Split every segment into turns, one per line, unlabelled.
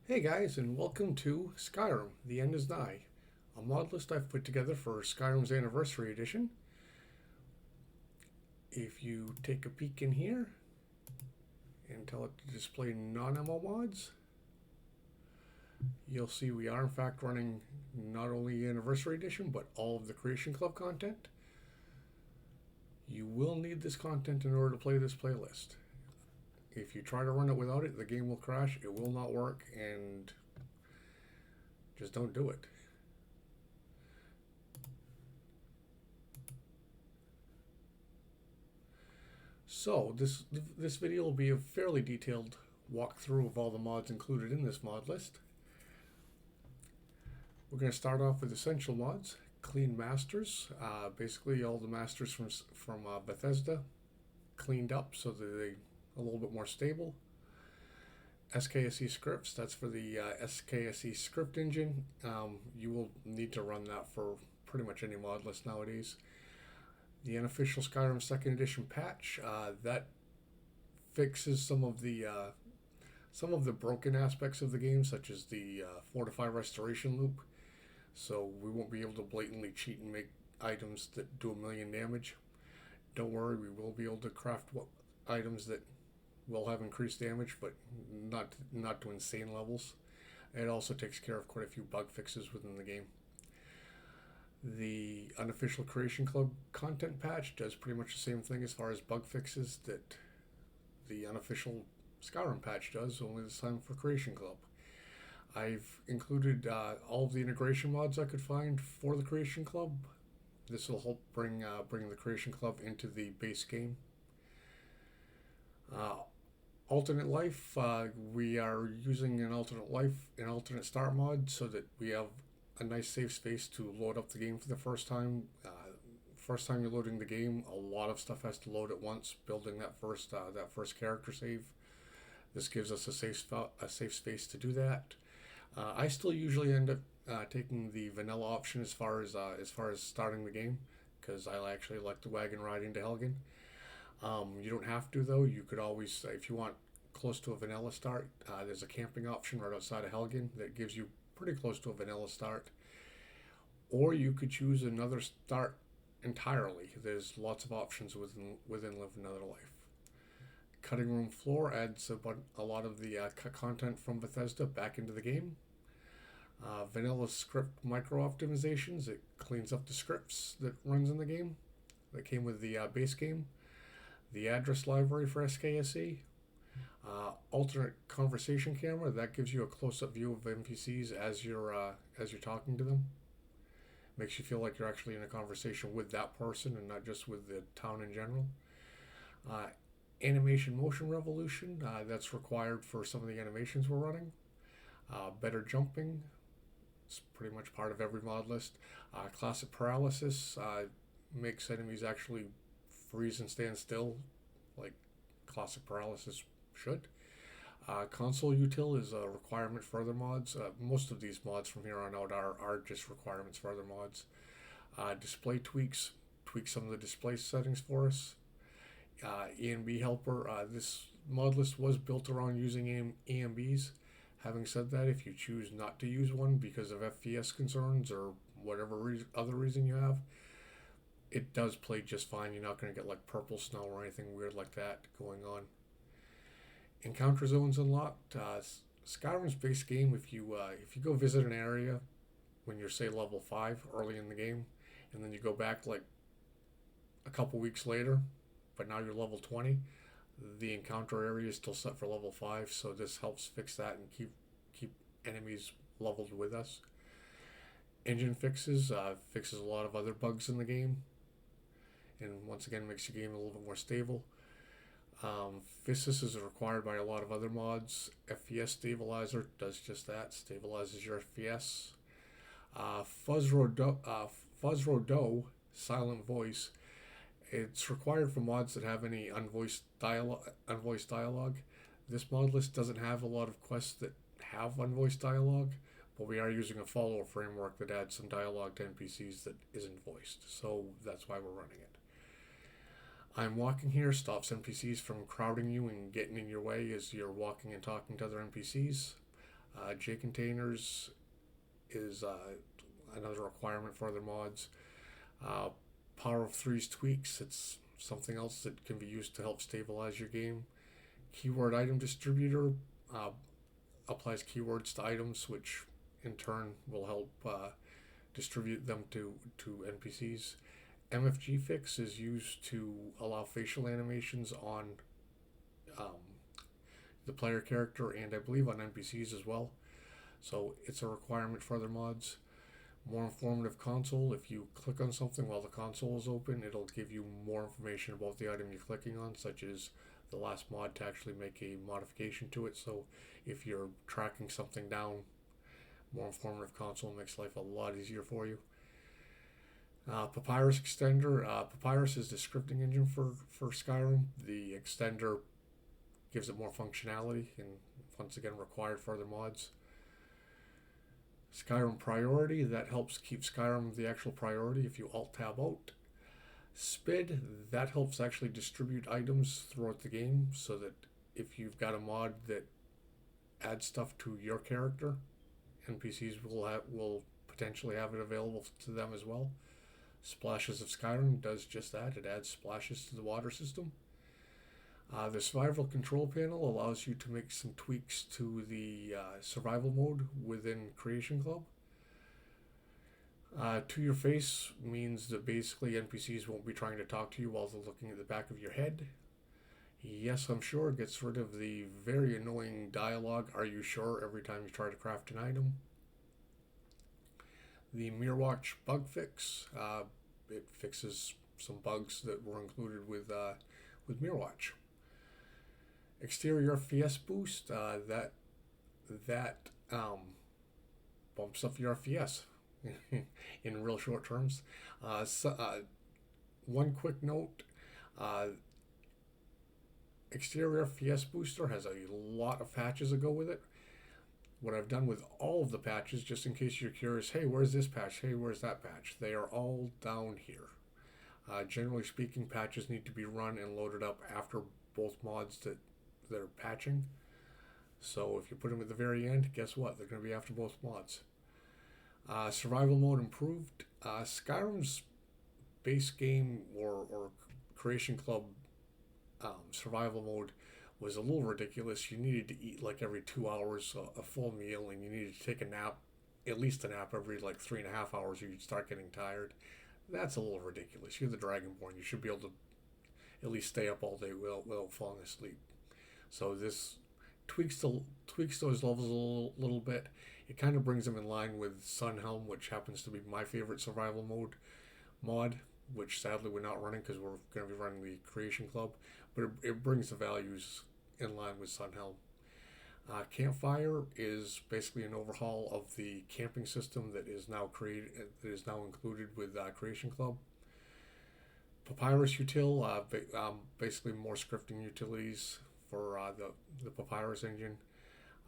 Hey guys, and welcome to Skyrim, The End is Nigh, a mod list I've put together for Skyrim's Anniversary Edition. If you take a peek in here and tell it to display non-ML mods, you'll see we are in fact running not only Anniversary Edition, but all of the Creation Club content. You will need this content in order to play this playlist. If you try to run it without it, the game will crash, it will not work, and just don't do it. So this video will be a fairly detailed walkthrough of all the mods included in this mod list. We're going to start off with essential mods, clean masters, basically all the masters from Bethesda cleaned up so that they're a little bit more stable. SKSE scripts, that's for the SKSE script engine. You will need to run that for pretty much any mod list nowadays. The unofficial Skyrim 2nd Edition patch, that fixes some of the broken aspects of the game, such as the fortify restoration loop. So we won't be able to blatantly cheat and make items that do 1,000,000 damage. Don't worry, we will be able to craft items that will have increased damage, but not to insane levels. It also takes care of quite a few bug fixes within the game. The unofficial Creation Club content patch does pretty much the same thing as far as bug fixes that the unofficial Skyrim patch does, only this time for Creation Club. I've included all of the integration mods I could find for the Creation Club. This will help bring the Creation Club into the base game. Alternate life, we are using an alternate start mod so that we have a nice safe space to load up the game for the first time. First time you're loading the game, a lot of stuff has to load at once, building that first character save. This gives us a safe space to do that. I still usually end up taking the vanilla option as far as starting the game, because I actually like the wagon ride into Helgen. You don't have to though. You could always, if you want close to a vanilla start, there's a camping option right outside of Helgen that gives you pretty close to a vanilla start. Or you could choose another start entirely. There's lots of options within Live Another Life. Cutting Room Floor adds a lot of the content from Bethesda back into the game. Vanilla script micro optimizations, it cleans up the scripts that runs in the game that came with the base game. The address library for SKSE. Alternate conversation camera, that gives you a close-up view of NPCs as you're talking to them. Makes you feel like you're actually in a conversation with that person and not just with the town in general. Animation motion revolution, that's required for some of the animations we're running. Better jumping, it's pretty much part of every mod list. Classic paralysis, makes enemies actually freeze and stand still like classic paralysis should. Console util is a requirement for other mods. Most of these mods from here on out are just requirements for other mods. Display tweaks, tweak some of the display settings for us. ENB helper, this mod list was built around using ENBs. Having said that, if you choose not to use one because of FPS concerns or whatever other reason you have, it does play just fine. You're not going to get like purple snow or anything weird like that going on. Encounter zones unlocked. Skyrim's base game, if you go visit an area when you're, say, level 5 early in the game, and then you go back like a couple weeks later, but now you're level 20, the encounter area is still set for level 5, so this helps fix that and keep enemies leveled with us. Engine fixes, fixes a lot of other bugs in the game, and once again makes the game a little bit more stable. Physis is required by a lot of other mods. Fps Stabilizer does just that, stabilizes your FPS. Fuzzrodo, silent voice, it's required for mods that have any unvoiced dialogue. This mod list doesn't have a lot of quests that have unvoiced dialogue, but we are using a follower framework that adds some dialogue to NPCs that isn't voiced, so that's why we're running it. I'm walking here stops NPCs from crowding you and getting in your way as you're walking and talking to other NPCs. J containers is another requirement for other mods. Power of Three's tweaks, it's something else that can be used to help stabilize your game. Keyword item distributor applies keywords to items, which in turn will help distribute them to NPCs. MFG Fix is used to allow facial animations on the player character and I believe on NPCs as well. So it's a requirement for other mods. More informative console. If you click on something while the console is open, it'll give you more information about the item you're clicking on, such as the last mod to actually make a modification to it. So if you're tracking something down, more informative console makes life a lot easier for you. Papyrus Extender. Papyrus is the scripting engine for Skyrim. The extender gives it more functionality and once again required for other mods. Skyrim Priority, that helps keep Skyrim the actual priority if you Alt-Tab out. SPID, that helps actually distribute items throughout the game so that if you've got a mod that adds stuff to your character, NPCs will potentially have it available to them as well. Splashes of Skyrim does just that. It adds splashes to the water system. The survival control panel allows you to make some tweaks to the survival mode within Creation Club. To your face means that basically NPCs won't be trying to talk to you while they're looking at the back of your head. Yes, I'm sure it gets rid of the very annoying dialogue, "Are you sure?" every time you try to craft an item. The Mirrorwatch Bug Fix, it fixes some bugs that were included with Mirrorwatch. Exterior FPS boost, that bumps up your FPS in real short terms. One quick note, exterior FPS booster has a lot of patches that go with it. What I've done with all of the patches, just in case you're curious, hey, where's this patch? Hey, where's that patch? They are all down here. Generally speaking, patches need to be run and loaded up after both mods that they're patching. So if you put them at the very end, guess what? They're going to be after both mods. Survival mode improved. Skyrim's base game or Creation Club survival mode was a little ridiculous. You needed to eat like every 2 hours a full meal, and you needed to take a nap, at least a nap every like 3.5 hours, or you'd start getting tired. That's a little ridiculous. You're the Dragonborn. You should be able to at least stay up all day without falling asleep. So this tweaks those levels a little bit. It kind of brings them in line with Sunhelm, which happens to be my favorite survival mode mod, which sadly we're not running because we're going to be running the Creation Club, but it brings the values in line with Sunhelm. Campfire is basically an overhaul of the camping system that is now included with Creation Club. Papyrus Util, basically more scripting utilities for the Papyrus engine.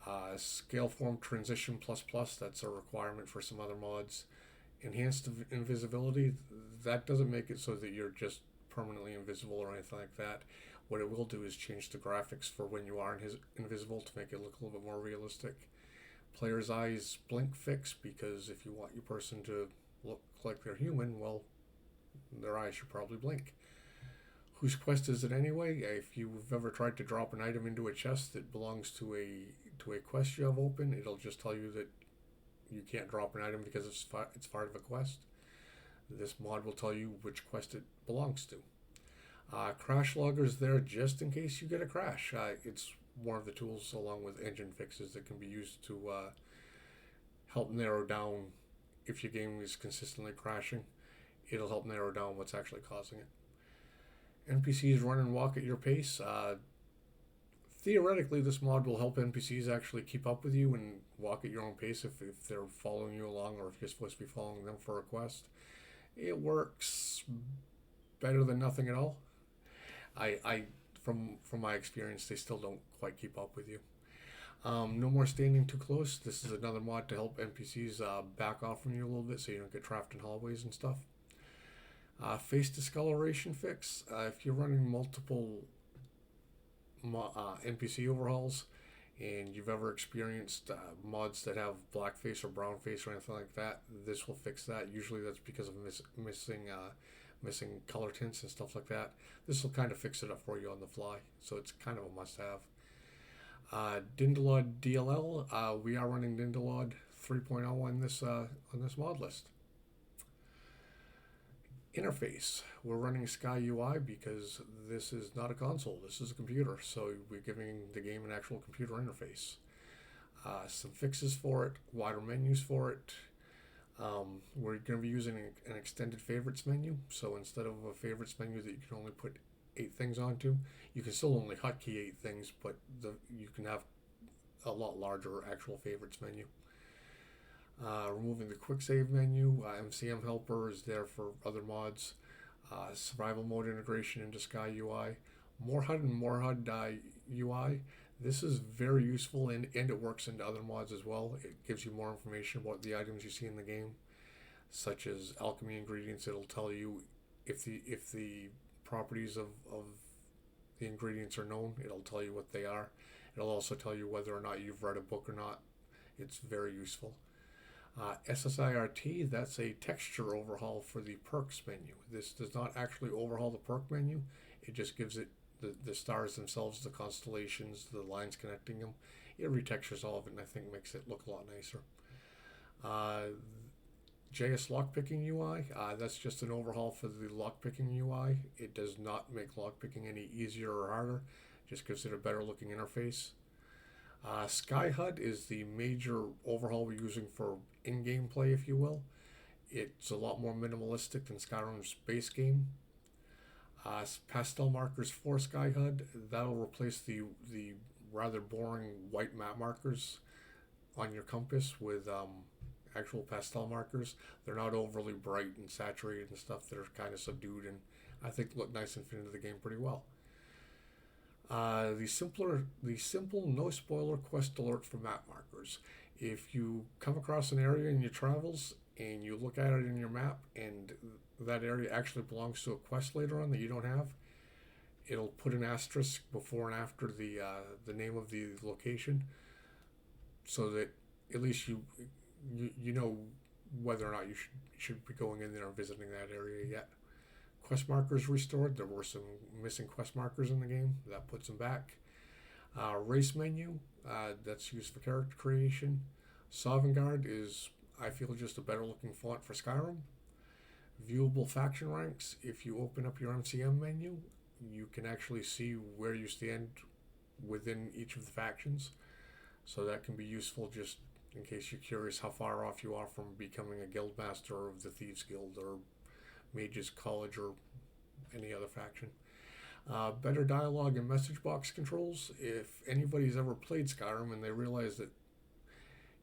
Scaleform Transition ++, that's a requirement for some other mods. Enhanced Invisibility, that doesn't make it so that you're just permanently invisible or anything like that. What it will do is change the graphics for when you are invisible to make it look a little bit more realistic. Player's Eyes Blink Fix, because if you want your person to look like they're human, well, their eyes should probably blink. Whose quest is it anyway? If you've ever tried to drop an item into a chest that belongs to a quest you have open, it'll just tell you that you can't drop an item because it's part of a quest. This mod will tell you which quest it belongs to. Crash logger's there just in case you get a crash. It's one of the tools along with engine fixes that can be used to help narrow down if your game is consistently crashing. It'll help narrow down what's actually causing it. NPCs run and walk at your pace. Theoretically, this mod will help NPCs actually keep up with you and walk at your own pace if they're following you along or if you're supposed to be following them for a quest. It works better than nothing at all. From my experience, they still don't quite keep up with you. No more standing too close. This is another mod to help NPCs back off from you a little bit so you don't get trapped in hallways and stuff. Face Discoloration Fix. If you're running multiple NPC overhauls and you've ever experienced mods that have black face or brown face or anything like that, this will fix that. Usually that's because of missing color tints and stuff like that. This will kind of fix it up for you on the fly, so it's kind of a must-have. Dindalod DLL, we are running Dindalod 3.0 on this mod list. Interface, we're running Sky UI because this is not a console, this is a computer, so we're giving the game an actual computer interface. Some fixes for it, wider menus for it. We're going to be using an extended favorites menu, so instead of a favorites menu that you can only put 8 things onto, you can still only hotkey 8 things, but you can have a lot larger actual favorites menu. Removing the quick save menu, MCM helper is there for other mods. Survival mode integration into Sky UI. More HUD and more HUD UI. This is very useful and it works into other mods as well. It gives you more information about the items you see in the game, such as alchemy ingredients. It'll tell you if the properties of the ingredients are known. It'll tell you what they are. It'll also tell you whether or not you've read a book or not. It's very useful. SSIRT, that's a texture overhaul for the perks menu. This does not actually overhaul the perk menu. It just gives it the stars themselves, the constellations, the lines connecting them. It retextures all of it and I think makes it look a lot nicer. JS lockpicking UI, that's just an overhaul for the lockpicking UI. It does not make lockpicking any easier or harder, just gives it a better looking interface. Sky HUD is the major overhaul we're using for in-game play, if you will. It's a lot more minimalistic than Skyrim's base game. Pastel markers for Sky HUD, that'll replace the rather boring white map markers on your compass with actual pastel markers. They're not overly bright and saturated and stuff. They're kind of subdued and I think look nice and fit into the game pretty well. The simple no spoiler quest alert for map markers. If you come across an area in your travels and you look at it in your map and that area actually belongs to a quest later on that you don't have, it'll put an asterisk before and after the name of the location, so that at least you know whether or not you should be going in there and visiting that area yet. Quest markers restored. There were some missing quest markers in the game. That puts them back. Race menu, that's used for character creation. Sovngarde is, I feel, just a better looking font for Skyrim. Viewable faction ranks. If you open up your MCM menu, you can actually see where you stand within each of the factions. So that can be useful just in case you're curious how far off you are from becoming a guild master of the Thieves Guild or Mages College or any other faction. Better dialogue and message box controls. If anybody's ever played Skyrim and they realize that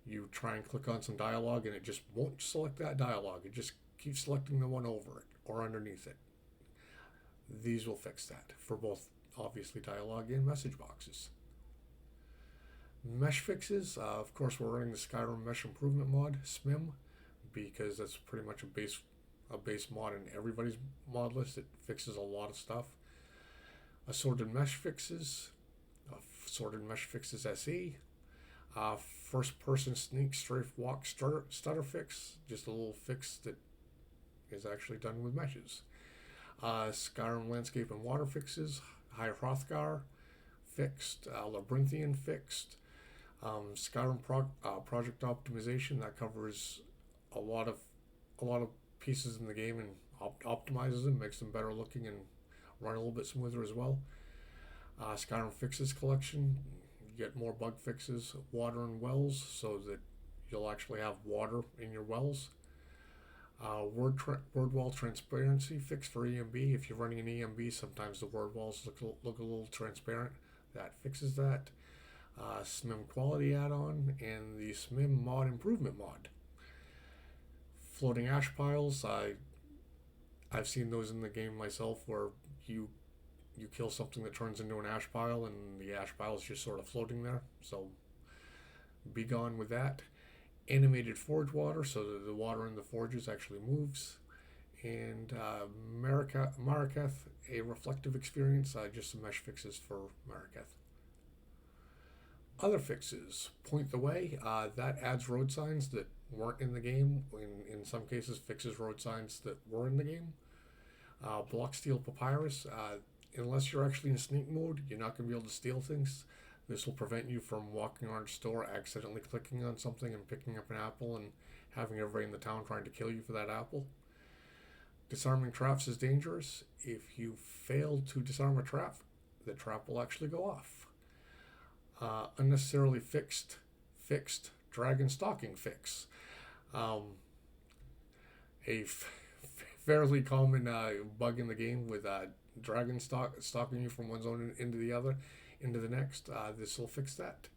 you try and click on some dialogue and it just won't select that dialogue, it just keeps selecting the one over it or underneath it, these will fix that for both obviously dialogue and message boxes. Mesh fixes, of course we're running the Skyrim Mesh Improvement mod, SMIM, because that's pretty much a base mod in everybody's mod list. It fixes a lot of stuff. Assorted Mesh Fixes, Assorted Mesh Fixes SE, First Person Sneak Strafe Walk Stutter Fix, just a little fix that is actually done with meshes. Skyrim Landscape and Water Fixes, High Hrothgar fixed, Labyrinthian fixed, Skyrim Project Optimization, that covers a lot of pieces in the game and optimizes them, makes them better looking and run a little bit smoother as well. Skyrim Fixes collection, you get more bug fixes. Water and wells, so that you'll actually have water in your wells. Word wall transparency fix for EMB. If you're running an EMB, sometimes the word walls look a little transparent. That fixes that. SMIM quality add-on and the SMIM mod improvement mod. Floating ash piles. I've seen those in the game myself, where you kill something that turns into an ash pile and the ash pile is just sort of floating there. So be gone with that. Animated forge water, so that the water in the forges actually moves. And Maraketh, a reflective experience, just some mesh fixes for Maraketh. Other fixes: Point the Way. That adds road signs that weren't in the game. In some cases, fixes road signs that were in the game. Block Steal Papyrus. Unless you're actually in sneak mode, you're not going to be able to steal things. This will prevent you from walking around a store, accidentally clicking on something and picking up an apple and having everybody in the town trying to kill you for that apple. Disarming traps is dangerous. If you fail to disarm a trap, the trap will actually go off. Unnecessarily fixed dragon stalking fix. A fairly common bug in the game with dragon stalking you from one zone into the other, into the next. This will fix that.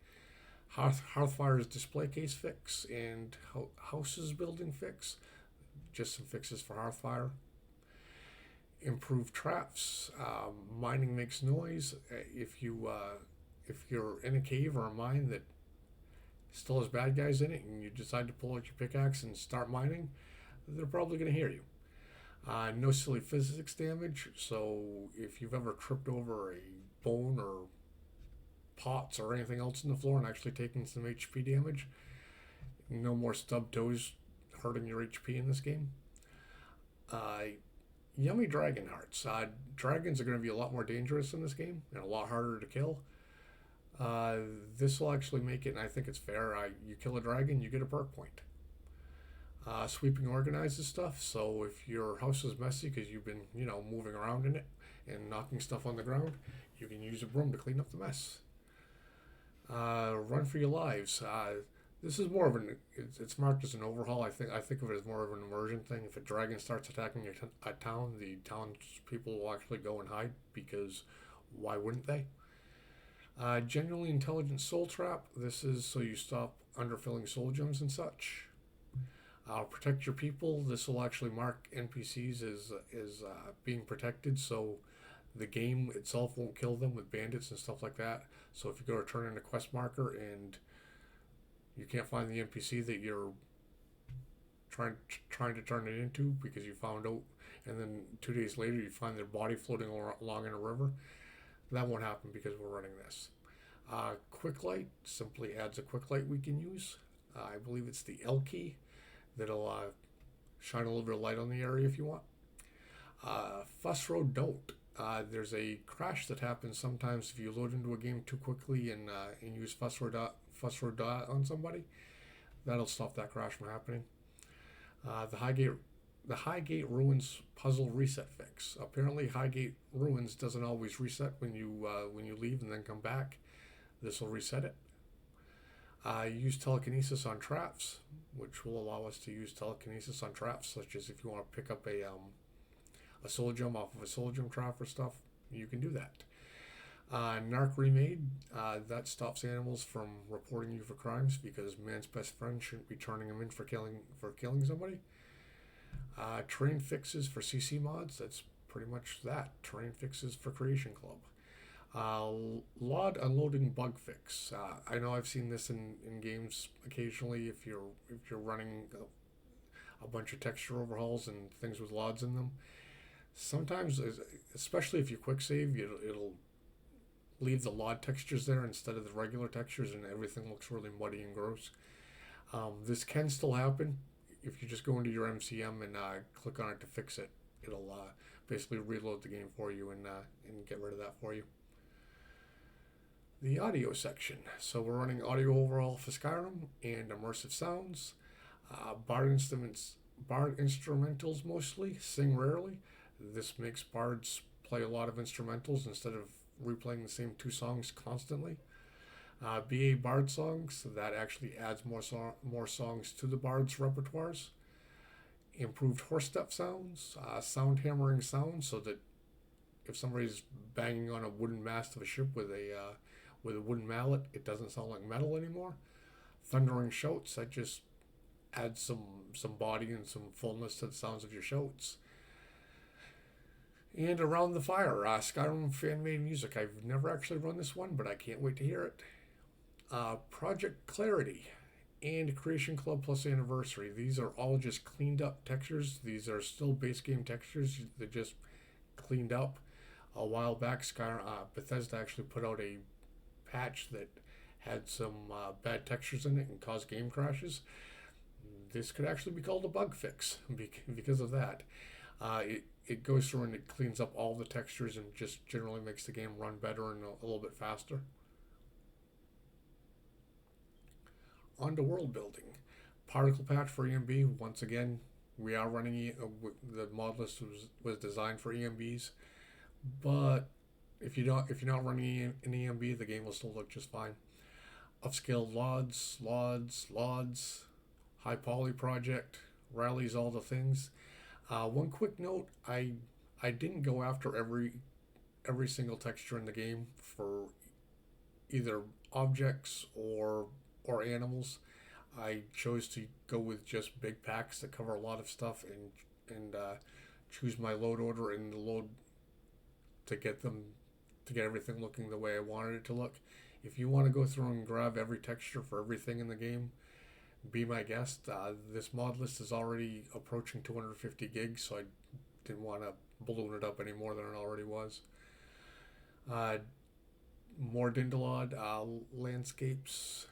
Hearthfire's display case fix and houses building fix. Just some fixes for Hearthfire. Improved traps. Mining makes noise. If you're in a cave or a mine that still has bad guys in it and you decide to pull out your pickaxe and start mining, they're probably going to hear you. No silly physics damage, so if you've ever tripped over a bone or pots or anything else in the floor and actually taken some HP damage, no more stub toes hurting your HP in this game. Yummy dragon hearts. Dragons are going to be a lot more dangerous in this game and a lot harder to kill. This will actually make it, and I think it's fair, you kill a dragon, you get a perk point. Sweeping organizes stuff, so if your house is messy because you've been, moving around in it and knocking stuff on the ground, you can use a broom to clean up the mess. Run for your lives. This is more of it's marked as an overhaul. I think of it as more of an immersion thing. If a dragon starts attacking a town, the townspeople will actually go and hide, because why wouldn't they? Genuinely intelligent soul trap. This is so you stop underfilling soul gems and such. Protect your people. This will actually mark NPCs as being protected, so the game itself won't kill them with bandits and stuff like that. So if you go to turn in a quest marker and you can't find the NPC that you're trying to turn it into because you found out, and then 2 days later you find their body floating along in a river, that won't happen because we're running this. Quick light simply adds a quick light we can use. I believe it's the L key that'll shine a little bit of light on the area if you want. Fuss Road Don't. There's a crash that happens sometimes if you load into a game too quickly and use Fuss Road on somebody. That'll stop that crash from happening. The Highgate Ruins puzzle reset fix. Apparently, Highgate Ruins doesn't always reset when you leave and then come back. This will reset it. Use telekinesis on traps, which will allow us to use telekinesis on traps, such as if you want to pick up a soul gem off of a soul gem trap or stuff, you can do that. Narc Remade, that stops animals from reporting you for crimes, because man's best friend shouldn't be turning them in for killing somebody. Terrain fixes for CC mods, that's pretty much that. Terrain fixes for Creation Club. Lod Unloading Bug Fix. I know I've seen this in games occasionally if you're running a bunch of texture overhauls and things with LODs in them. Sometimes, especially if you quick save, it'll leave the LOD textures there instead of the regular textures, and everything looks really muddy and gross. This can still happen. If you just go into your MCM and click on it to fix it, it'll basically reload the game for you and get rid of that for you. The audio section. So we're running audio overhaul for Skyrim and immersive sounds. Bard instrumentals mostly, sing rarely. This makes bards play a lot of instrumentals instead of replaying the same 2 songs constantly. BA bard songs, that actually adds more songs to the bard's repertoires. Improved horse step sounds, sound hammering sounds, so that if somebody's banging on a wooden mast of a ship with a wooden mallet, it doesn't sound like metal anymore. Thundering shouts, that just adds some body and some fullness to the sounds of your shouts. And Around the Fire, Skyrim fan-made music. I've never actually run this one, but I can't wait to hear it. Project Clarity and Creation Club Plus Anniversary. These are all just cleaned up textures. These are still base game textures. They're just cleaned up. A while back, Bethesda actually put out a patch that had some bad textures in it and caused game crashes. This could actually be called a bug fix because of that. It goes through and it cleans up all the textures and just generally makes the game run better and a little bit faster. On to world building. Particle patch for EMB. Once again, we are running the Modlist was designed for EMBs, but if you're not running an EMB, the game will still look just fine. Upscaled Lods, high poly project, rallies, all the things. One quick note: I didn't go after every single texture in the game for either objects or animals. I chose to go with just big packs that cover a lot of stuff and choose my load order and the load to get everything looking the way I wanted it to look. If you want to go through and grab every texture for everything in the game, be my guest. This mod list is already approaching 250 gigs, so I didn't want to balloon it up any more than it already was. More Dindalod landscapes.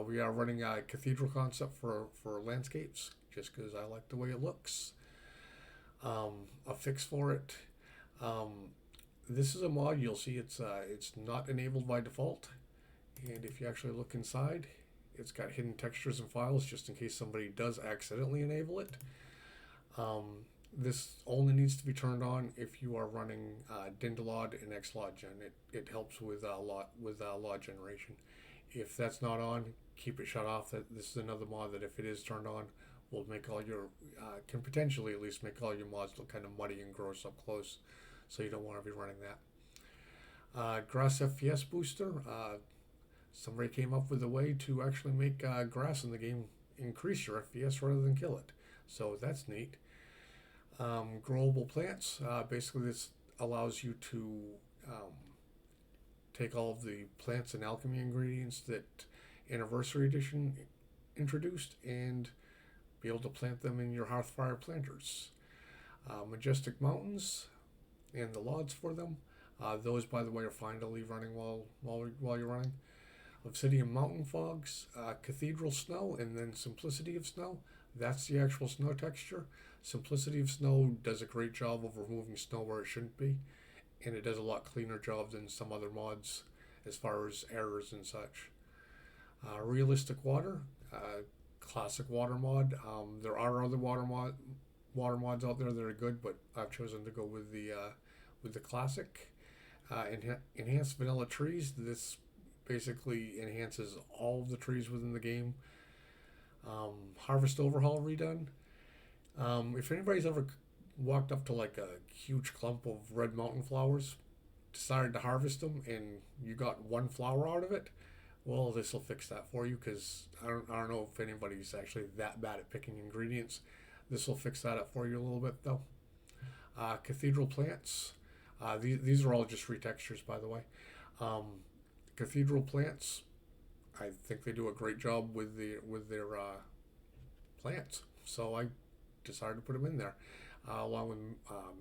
We are running a cathedral concept for landscapes, just because I like the way it looks. A fix for it. This is a mod. You'll see it's not enabled by default, and if you actually look inside, it's got hidden textures and files just in case somebody does accidentally enable it. This only needs to be turned on if you are running Dindalod and Xlodgen. It helps with Lod generation. If that's not on, keep it shut off. This is another mod that if it is turned on, will make all your can potentially at least make all your mods look kind of muddy and gross up close. So you don't want to be running that. Grass FPS booster. Somebody came up with a way to actually make grass in the game increase your FPS rather than kill it. So that's neat. Growable Plants. Basically, this allows you to take all of the plants and alchemy ingredients that Anniversary Edition introduced and be able to plant them in your Hearthfire planters. Majestic Mountains and the Lods for them. Those, by the way, are fine to leave running while you're running. Obsidian Mountain Fogs, Cathedral Snow, and then Simplicity of Snow. That's the actual snow texture. Simplicity of Snow does a great job of removing snow where it shouldn't be, and it does a lot cleaner job than some other mods as far as errors and such. Realistic Water, classic water mod. There are other water mods out there that are good, but I've chosen to go with the classic. Enhanced Vanilla Trees. This basically enhances all of the trees within the game. Harvest Overhaul redone. If anybody's ever walked up to like a huge clump of red mountain flowers, decided to harvest them, and you got one flower out of it, well, this will fix that for you, because I don't know if anybody's actually that bad at picking ingredients. This will fix that up for you a little bit, though. Cathedral Plants. These are all just retextures, by the way. Cathedral Plants, I think they do a great job with their plants, so I decided to put them in there. Along with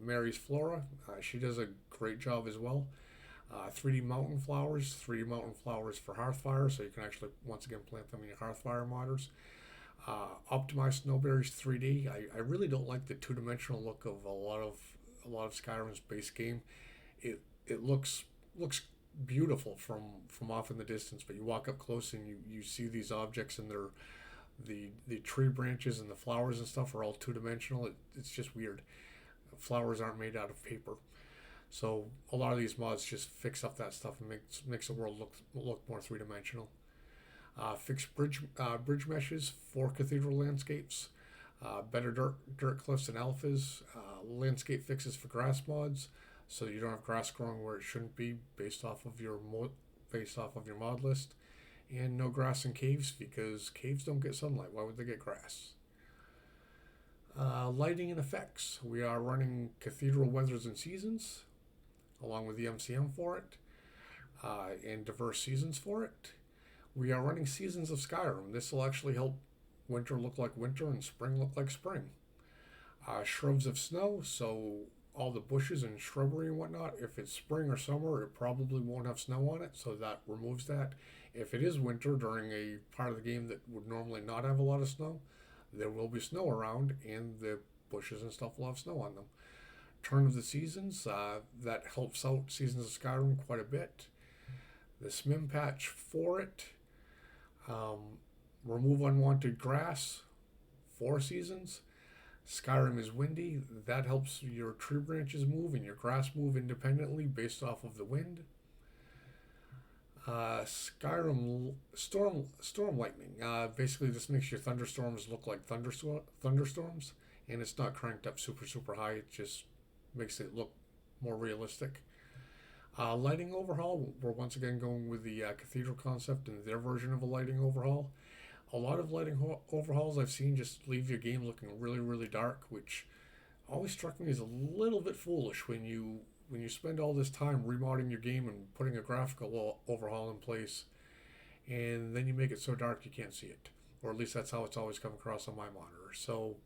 Mary's Flora, she does a great job as well. 3D Mountain Flowers for Hearthfire, so you can actually once again plant them in your Hearthfire modders. Optimized Snowberries 3D. I really don't like the two-dimensional look of a lot of Skyrim's base game. It looks beautiful from off in the distance, but you walk up close and you see these objects, and the tree branches and the flowers and stuff are all two-dimensional. It's just weird. Flowers aren't made out of paper. So a lot of these mods just fix up that stuff and makes the world look more three-dimensional. Fix bridge meshes for cathedral landscapes. Better dirt cliffs and alphas. Landscape fixes for grass mods, so you don't have grass growing where it shouldn't be based off of your mod list. And no grass in caves, because caves don't get sunlight. Why would they get grass? Lighting and effects. We are running Cathedral Weathers and Seasons, along with the MCM for it, and diverse seasons for it. We are running Seasons of Skyrim. This will actually help winter look like winter and spring look like spring. Shrubs of Snow, so all the bushes and shrubbery and whatnot, if it's spring or summer, it probably won't have snow on it, so that removes that. If it is winter during a part of the game that would normally not have a lot of snow, there will be snow around, and the bushes and stuff will have snow on them. Turn of the seasons, that helps out Seasons of Skyrim quite a bit. The SMIM patch for it, remove unwanted grass, 4 seasons. Skyrim is windy, that helps your tree branches move and your grass move independently based off of the wind. Skyrim storm lightning. Basically, this makes your thunderstorms look like thunderstorms, and it's not cranked up super high. It just makes it look more realistic. Lighting overhaul. We're once again going with the Cathedral concept and their version of a lighting overhaul. A lot of lighting overhauls I've seen just leave your game looking really dark, which always struck me as a little bit foolish when you spend all this time remodding your game and putting a graphical overhaul in place, and then you make it so dark you can't see it. Or at least that's how it's always come across on my monitor. So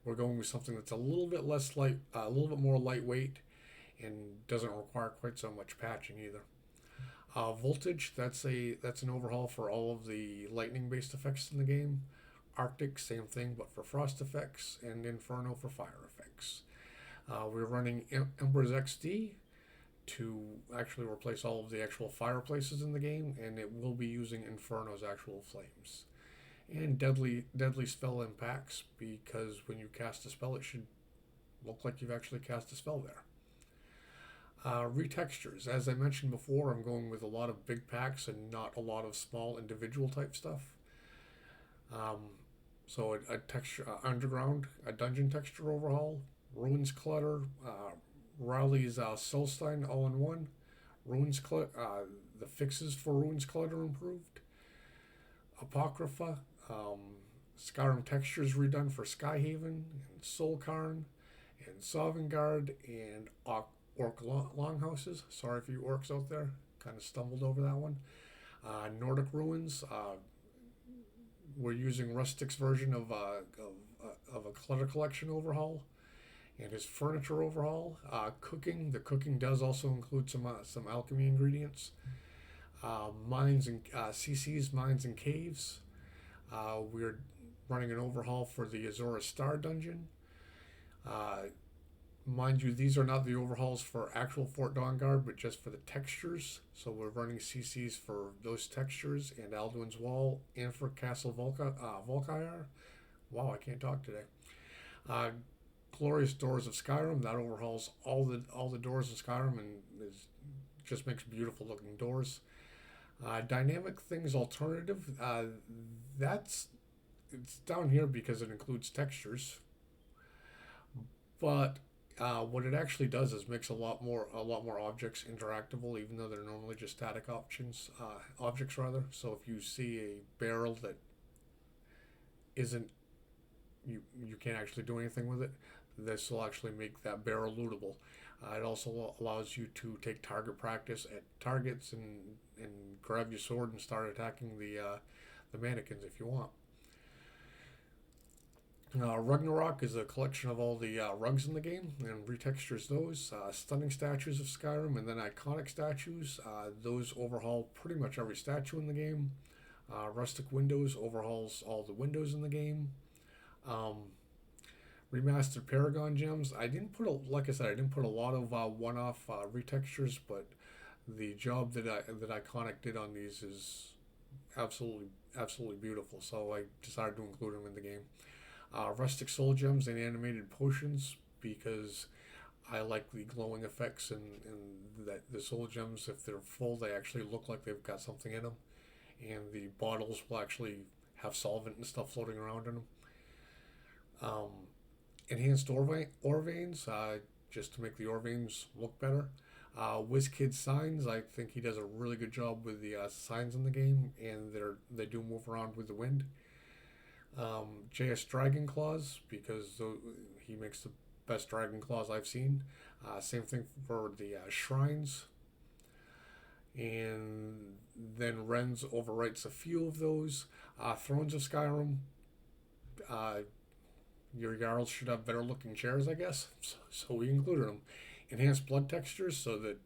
we're going with something that's a little bit less light, a little bit more lightweight, and doesn't require quite so much patching either. Voltage, that's an overhaul for all of the lightning-based effects in the game. Arctic, same thing, but for frost effects, and Inferno for fire effects. We're running Emperor's XD to actually replace all of the actual fireplaces in the game, and it will be using Inferno's actual flames. And deadly spell impacts, because when you cast a spell, it should look like you've actually cast a spell there. Retextures. As I mentioned before, I'm going with a lot of big packs and not a lot of small individual type stuff. So a texture, underground, a dungeon texture overhaul, Ruins Clutter, Riley's Solstein all in one, Ruins Clutter, the fixes for Ruins Clutter improved, Apocrypha, Skyrim textures redone for Skyhaven, and Soulcarn, and Sovngarde, and Orc Longhouses. Sorry for you orcs out there, kind of stumbled over that one. Nordic Ruins, we're using Rustic's version of a clutter collection overhaul, and his furniture overhaul. Cooking, the cooking does also include some alchemy ingredients. Mines and CC's mines and caves. We're running an overhaul for the Azora Star dungeon. Mind you, these are not the overhauls for actual Fort Dawnguard, but just for the textures. So we're running CCs for those textures and Alduin's Wall and for Castle Volkayar. Wow, I can't talk today. Glorious Doors of Skyrim, that overhauls all the doors in Skyrim and just makes beautiful looking doors. Dynamic Things Alternative, it's down here because it includes textures, but what it actually does is makes a lot more objects interactable, even though they're normally just static objects rather. So if you see a barrel that isn't, you can't actually do anything with it, this will actually make that barrel lootable. It also allows you to take target practice at targets and grab your sword and start attacking the mannequins if you want. Ragnarok is a collection of all the rugs in the game and retextures those. Stunning statues of Skyrim, and then iconic statues. Those overhaul pretty much every statue in the game. Rustic Windows overhauls all the windows in the game. Remastered Paragon gems. I didn't put a lot of one-off retextures, but the job that Iconic did on these is absolutely beautiful. So I decided to include them in the game. Rustic Soul Gems and animated potions, because I like the glowing effects and that the Soul Gems, if they're full, they actually look like they've got something in them, and the bottles will actually have solvent and stuff floating around in them. Enhanced ore veins, just to make the ore veins look better. WizKid signs, I think he does a really good job with the signs in the game, and they do move around with the wind. JS Dragon Claws, because he makes the best Dragon Claws I've seen. Same thing for the shrines. And then Ren's overwrites a few of those. Thrones of Skyrim, your Jarls should have better looking chairs, I guess. So we included them. Enhanced blood textures, so that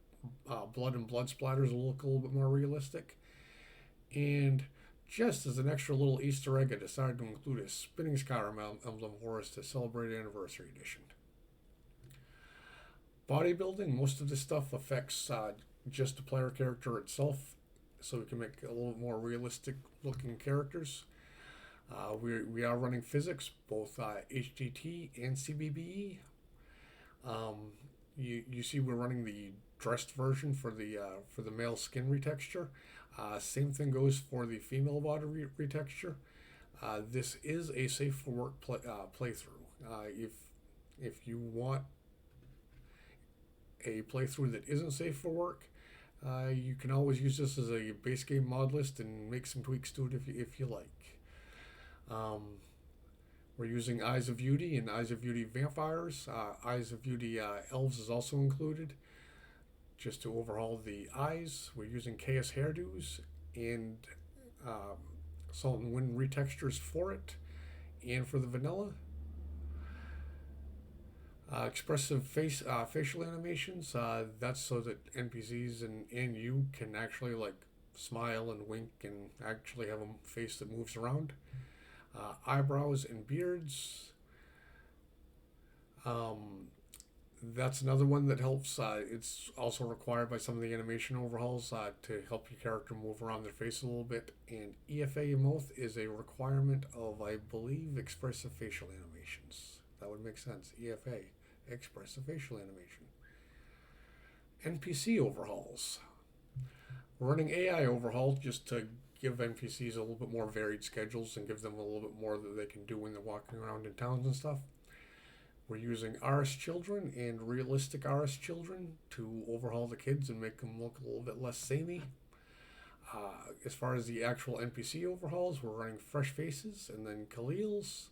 blood and blood splatters will look a little bit more realistic. And just as an extra little Easter egg, I decided to include a spinning Skyrim emblem for us to celebrate Anniversary Edition. Bodybuilding, most of this stuff affects just the player character itself, so we can make a little more realistic looking characters. We are running physics, both HDT and CBBE. You see we're running the dressed version for the male skin retexture. Same thing goes for the female body retexture. This is a safe for work playthrough. If you want a playthrough that isn't safe for work, you can always use this as a base game mod list and make some tweaks to it if you like. We're using Eyes of Beauty and Eyes of Beauty vampires. Eyes of Beauty elves is also included. Just to overhaul the eyes, we're using Chaos hairdos and Salt and Wind retextures for it. And for the vanilla, expressive facial animations. That's so that NPCs and you can actually like smile and wink and actually have a face that moves around. Eyebrows and beards. That's another one that helps. It's also required by some of the animation overhauls to help your character move around their face a little bit. And EFA mouth is a requirement of, I believe, expressive facial animations. That would make sense. EFA, expressive facial animation. NPC overhauls. We're running AI overhaul just to give NPCs a little bit more varied schedules and give them a little bit more that they can do when they're walking around in towns and stuff. We're using RS children and realistic RS children to overhaul the kids and make them look a little bit less samey. As far as the actual NPC overhauls, we're running Fresh Faces and then Khalils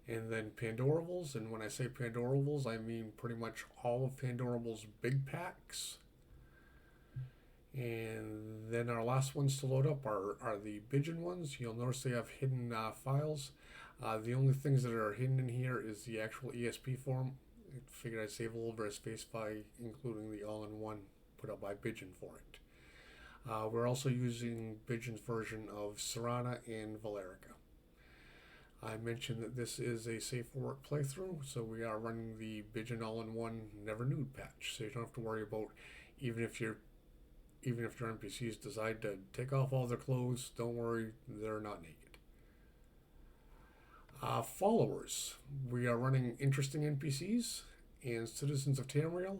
and then Pandorables. And when I say Pandorables, I mean pretty much all of Pandorables' big packs. And then our last ones to load up are the Bidgen ones. You'll notice they have hidden files. The only things that are hidden in here is the actual ESP form. I figured I'd save a little bit of space by including the all-in-one put up by Bidgen for it. We're also using Bidgen's version of Serana and Valerica. I mentioned that this is a safe for work playthrough, so we are running the Bidgen all-in-one Never Nude patch, so you don't have to worry about even if your NPCs decide to take off all their clothes, don't worry, they're not naked. Followers. We are running interesting NPCs and Citizens of Tamriel.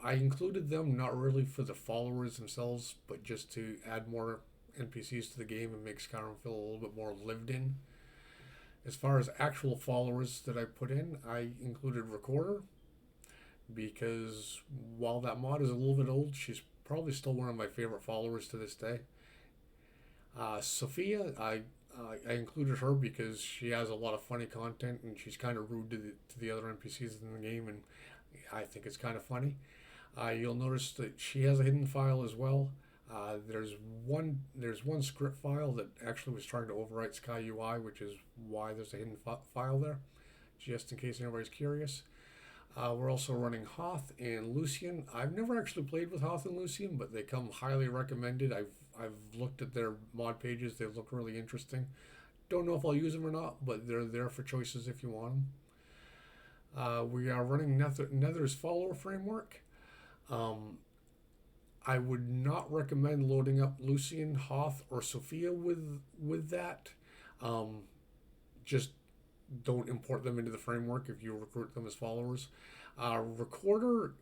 I included them not really for the followers themselves, but just to add more NPCs to the game and make Skyrim feel a little bit more lived in. As far as actual followers that I put in, I included Recorder because while that mod is a little bit old, she's probably still one of my favorite followers to this day. Sophia, I included her because she has a lot of funny content and she's kind of rude to the other NPCs in the game, and I think it's kind of funny. You'll notice that she has a hidden file as well. There's one script file that actually was trying to overwrite Sky UI, which is why there's a hidden file there, just in case anybody's curious. We're also running Hoth and Lucian. I've never actually played with Hoth and Lucian, but they come highly recommended. I've looked at their mod pages. They look really interesting. Don't know if I'll use them or not, but they're there for choices if you want them. We are running Nether's follower framework. I would not recommend loading up Lucian, Hoth, or Sophia with that. Just don't import them into the framework if you recruit them as followers. Recorder,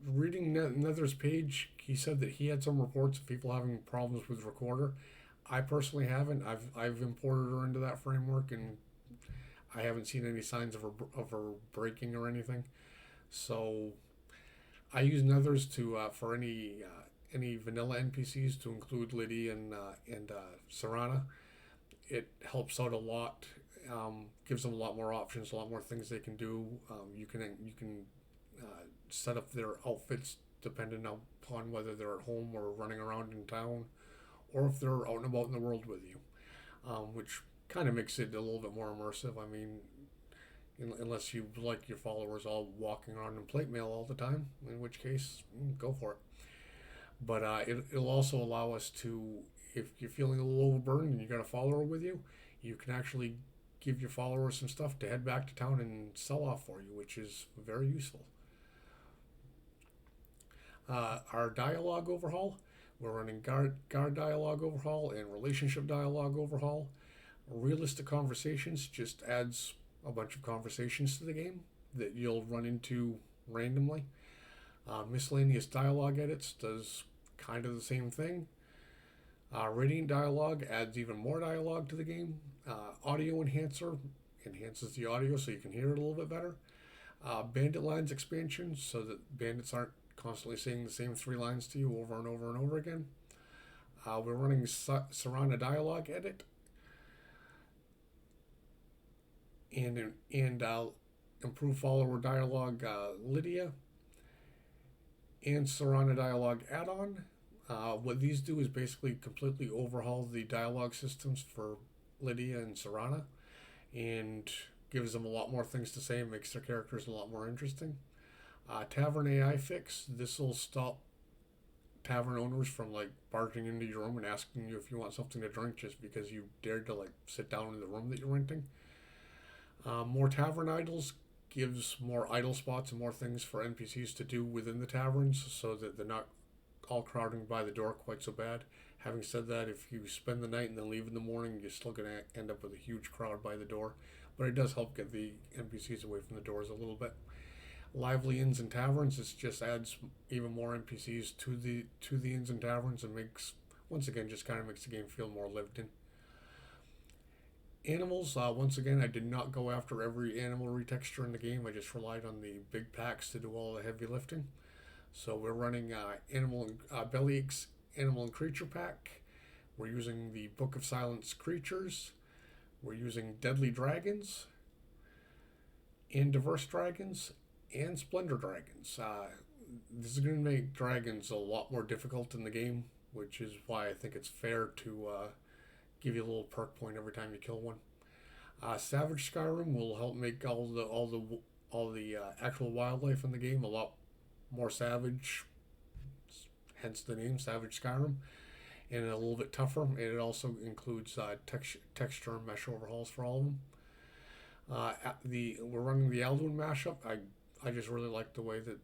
reading Nether's page, he said that he had some reports of people having problems with Recorder. I personally haven't. I've imported her into that framework, and I haven't seen any signs of her breaking or anything. So I use Nether's to for any vanilla NPCs to include Liddy and Serana. It helps out a lot. Gives them a lot more options, a lot more things they can do. You can set up their outfits depending upon whether they're at home or running around in town, or if they're out and about in the world with you, which kind of makes it a little bit more immersive. I mean, unless you like your followers all walking around in plate mail all the time, in which case, go for it. But it'll also allow us to if you're feeling a little overburdened and you got a follower with you, you can actually give your followers some stuff to head back to town and sell off for you, which is very useful. Our dialogue overhaul, we're running guard dialogue overhaul and relationship dialogue overhaul. Realistic conversations just adds a bunch of conversations to the game that you'll run into randomly. Miscellaneous dialogue edits does kind of the same thing. Radiant dialogue adds even more dialogue to the game. Audio enhancer enhances the audio so you can hear it a little bit better. Bandit lines expansion so that bandits aren't constantly saying the same 3 lines to you over and over and over again. We're running Serana dialogue edit and improve follower dialogue Lydia and Serana dialogue add-on. What these do is basically completely overhaul the dialogue systems for Lydia and Serana and gives them a lot more things to say and makes their characters a lot more interesting. Tavern Ai Fix, this will stop tavern owners from like barging into your room and asking you if you want something to drink just because you dared to like sit down in the room that you're renting. More tavern idols gives more idle spots and more things for NPCs to do within the taverns so that they're not all crowding by the door quite so bad. Having said that, if you spend the night and then leave in the morning, you're still going to end up with a huge crowd by the door. But it does help get the NPCs away from the doors a little bit. Lively inns and taverns, this just adds even more NPCs to the inns and taverns and makes, once again, just kind of makes the game feel more lived in. Animals, once again, I did not go after every animal retexture in the game. I just relied on the big packs to do all the heavy lifting. So we're running Belly Aches Animal and Creature Pack. We're using the Book of Silence Creatures. We're using Deadly Dragons and Diverse Dragons and Splendor Dragons. This is going to make dragons a lot more difficult in the game, which is why I think it's fair to give you a little perk point every time you kill one. Savage Skyrim will help make all the actual wildlife in the game a lot more savage, hence the name Savage Skyrim, and a little bit tougher. And it also includes texture and mesh overhauls for all of them. We're running the Alduin mashup. I just really like the way that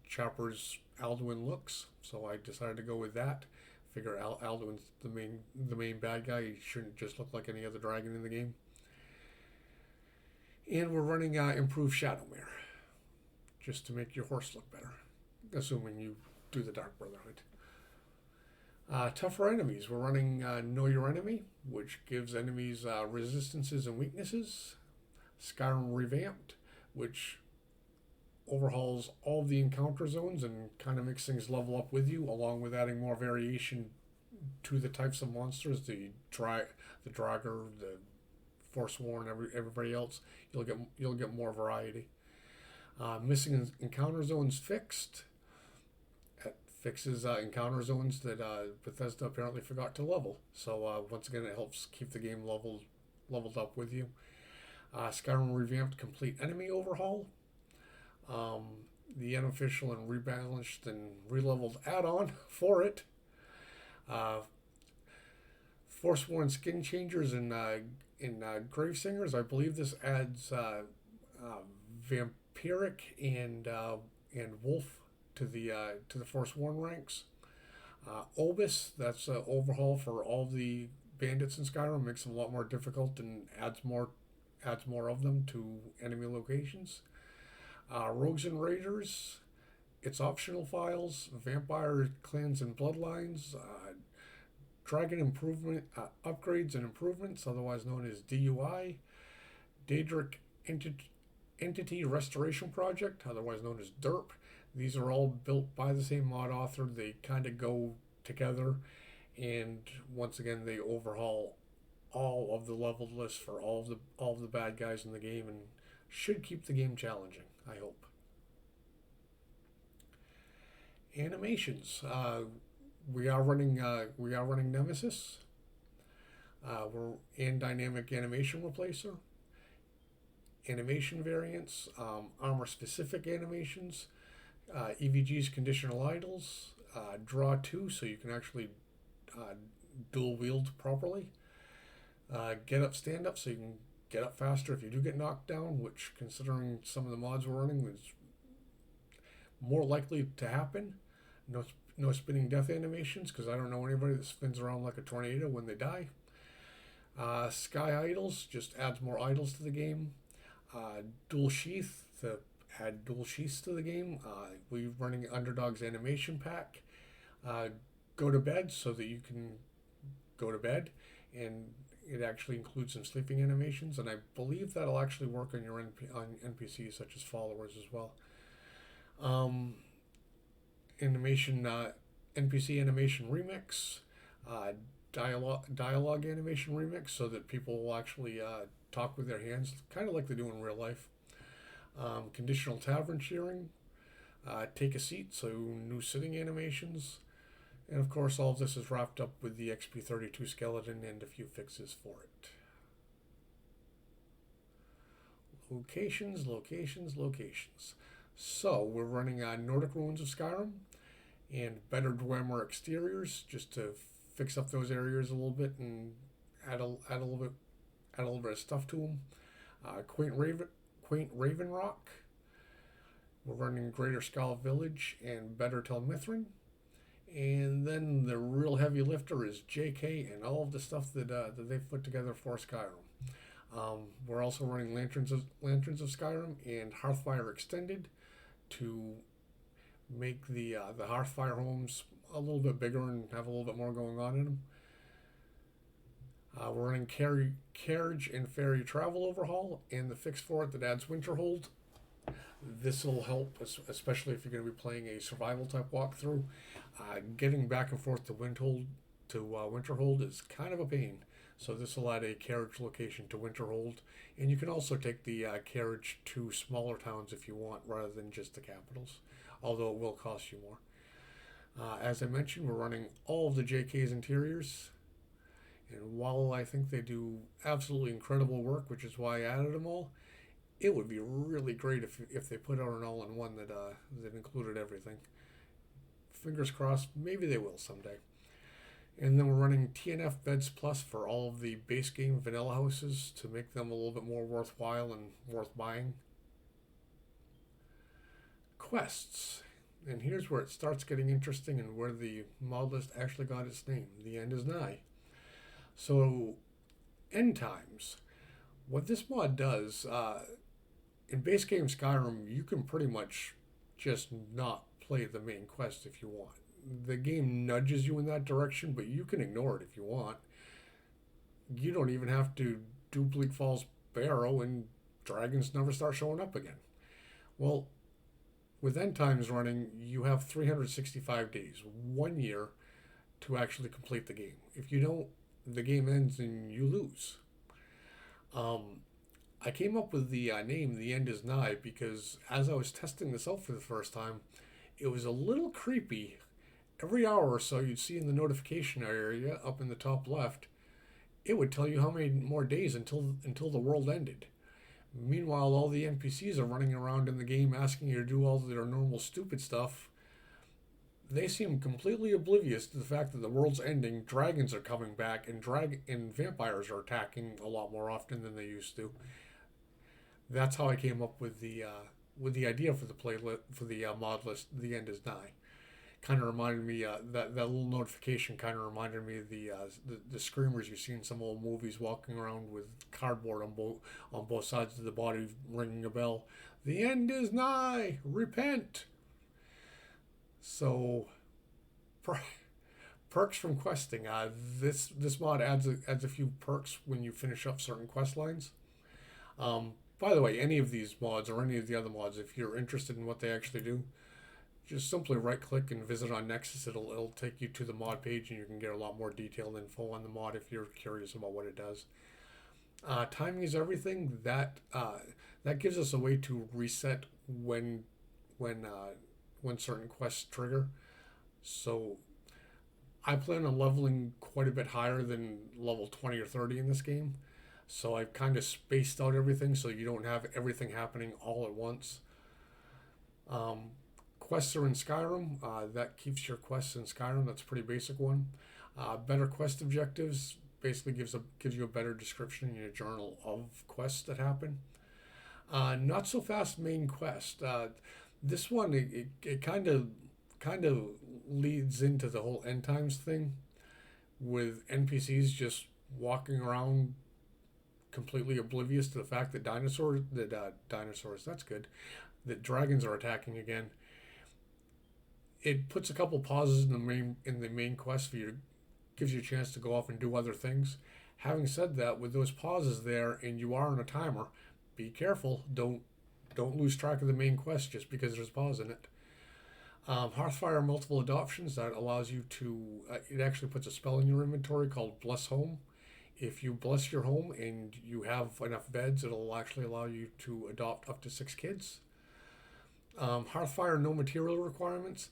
Chopper's Alduin looks, so I decided to go with that. Figure Alduin's the main bad guy. He shouldn't just look like any other dragon in the game. And we're running improved Shadowmare, just to make your horse look better, assuming you do the Dark Brotherhood. Tougher enemies. We're running Know Your Enemy, which gives enemies resistances and weaknesses. Skyrim Revamped, which overhauls all of the encounter zones and kind of makes things level up with you, along with adding more variation to the types of monsters, the Draugr, the Forsworn, everybody else. You'll get more variety. Missing encounter zones fixed. It fixes encounter zones that Bethesda apparently forgot to level. So once again, it helps keep the game leveled up with you. Skyrim Revamped Complete Enemy Overhaul. The unofficial and rebalanced and relevelled add-on for it. Forsworn Skin Changers and Gravesingers. I believe this adds Vampiric and Wolf to the Forsworn ranks. Obus, that's an overhaul for all the bandits in Skyrim, makes them a lot more difficult and adds more of them to enemy locations. Rogues and Raiders, its optional files, Vampire Clans and Bloodlines, Dragon Improvement Upgrades and Improvements, otherwise known as DUI, Daedric Entity Restoration Project, otherwise known as DERP. These are all built by the same mod author. They kind of go together, and once again, they overhaul all of the level lists for all of the bad guys in the game, and should keep the game challenging, I hope. Animations. We are running Nemesis. We're in Dynamic Animation Replacer. Animation variants, armor specific animations, EVG's conditional idols, draw 2, so you can actually dual wield properly. Get up, stand up, so you can get up faster if you do get knocked down, which, considering some of the mods we're running, is more likely to happen. No spinning death animations, because I don't know anybody that spins around like a tornado when they die. Sky Idols just adds more idols to the game. Dual Sheath to add dual sheaths to the game. We're running Underdog's animation pack. Go to bed, so that you can go to bed, and it actually includes some sleeping animations, and I believe that'll actually work on your NPCs such as followers as well. NPC Animation Remix, dialogue animation remix, so that people will actually talk with their hands, kind of like they do in real life. Conditional tavern cheering, take a seat, so new sitting animations, and of course all of this is wrapped up with the XP32 skeleton and a few fixes for it. Locations. So we're running Nordic Ruins of Skyrim and better Dwemer exteriors, just to fix up those areas a little bit and add a little bit of stuff to them. Quaint Raven Rock. We're running Greater Skull Village and better Telmithrin. And then the real heavy lifter is JK and all of the stuff that they've put together for Skyrim. We're also running Lanterns of Skyrim and Hearthfire Extended to make the Hearthfire homes a little bit bigger and have a little bit more going on in them. We're running Carriage and Ferry Travel Overhaul and the fix for it that adds Winterhold. This will help, especially if you're going to be playing a survival type walkthrough. Getting back and forth to Winterhold is kind of a pain. So this will add a carriage location to Winterhold, and you can also take the carriage to smaller towns if you want, rather than just the capitals, although it will cost you more. As I mentioned, we're running all of the JK's interiors, and while I think they do absolutely incredible work, which is why I added them all, it would be really great if they put out an all-in-one that included everything. Fingers crossed, maybe they will someday. And then we're running TNF Beds Plus for all of the base game vanilla houses to make them a little bit more worthwhile and worth buying. Quests. And here's where it starts getting interesting and where the Modlist actually got its name. The end is nigh. So, end times. What this mod does, in base game Skyrim, you can pretty much just not play the main quest if you want. The game nudges you in that direction, but you can ignore it if you want. You don't even have to do Bleak Falls Barrow, and dragons never start showing up again. Well, with end times running, you have 365 days, 1 year, to actually complete the game. If you don't, the game ends and you lose. I came up with the name The End Is Nigh because as I was testing this out for the first time, it was a little creepy. Every hour or so you'd see in the notification area up in the top left, it would tell you how many more days until the world ended. Meanwhile, all the NPCs are running around in the game asking you to do all their normal stupid stuff. They seem completely oblivious to the fact that the world's ending, dragons are coming back, and vampires are attacking a lot more often than they used to. That's how I came up with the idea for the mod list. The End Is Nigh. Kind of reminded me that little notification kind of reminded me of the screamers you see in some old movies, walking around with cardboard on both sides of the body, ringing a bell. The end is nigh. Repent. So, perks from questing. This mod adds a few perks when you finish up certain quest lines. By the way, any of these mods or any of the other mods, if you're interested in what they actually do, just simply right-click and visit on Nexus. It'll take you to the mod page, and you can get a lot more detailed info on the mod if you're curious about what it does. Timing is everything. That gives us a way to reset when certain quests trigger. So I plan on leveling quite a bit higher than level 20 or 30 in this game. So I've kind of spaced out everything so you don't have everything happening all at once. Quests are in Skyrim. That keeps your quests in Skyrim. That's a pretty basic one. Better quest objectives basically gives you a better description in your journal of quests that happen. Not so fast main quest. This one it kind of leads into the whole end times thing with NPCs just walking around completely oblivious to the fact that dinosaurs that's good, that dragons are attacking again. It puts a couple pauses in the main quest for you to gives you a chance to go off and do other things. Having said that, with those pauses there and you are on a timer, be careful. Don't lose track of the main quest just because there's a pause in it. Hearthfire multiple adoptions, that allows you to it actually puts a spell in your inventory called Bless Home. If you bless your home and you have enough beds, it'll actually allow you to adopt up to 6 kids. Hearthfire no material requirements.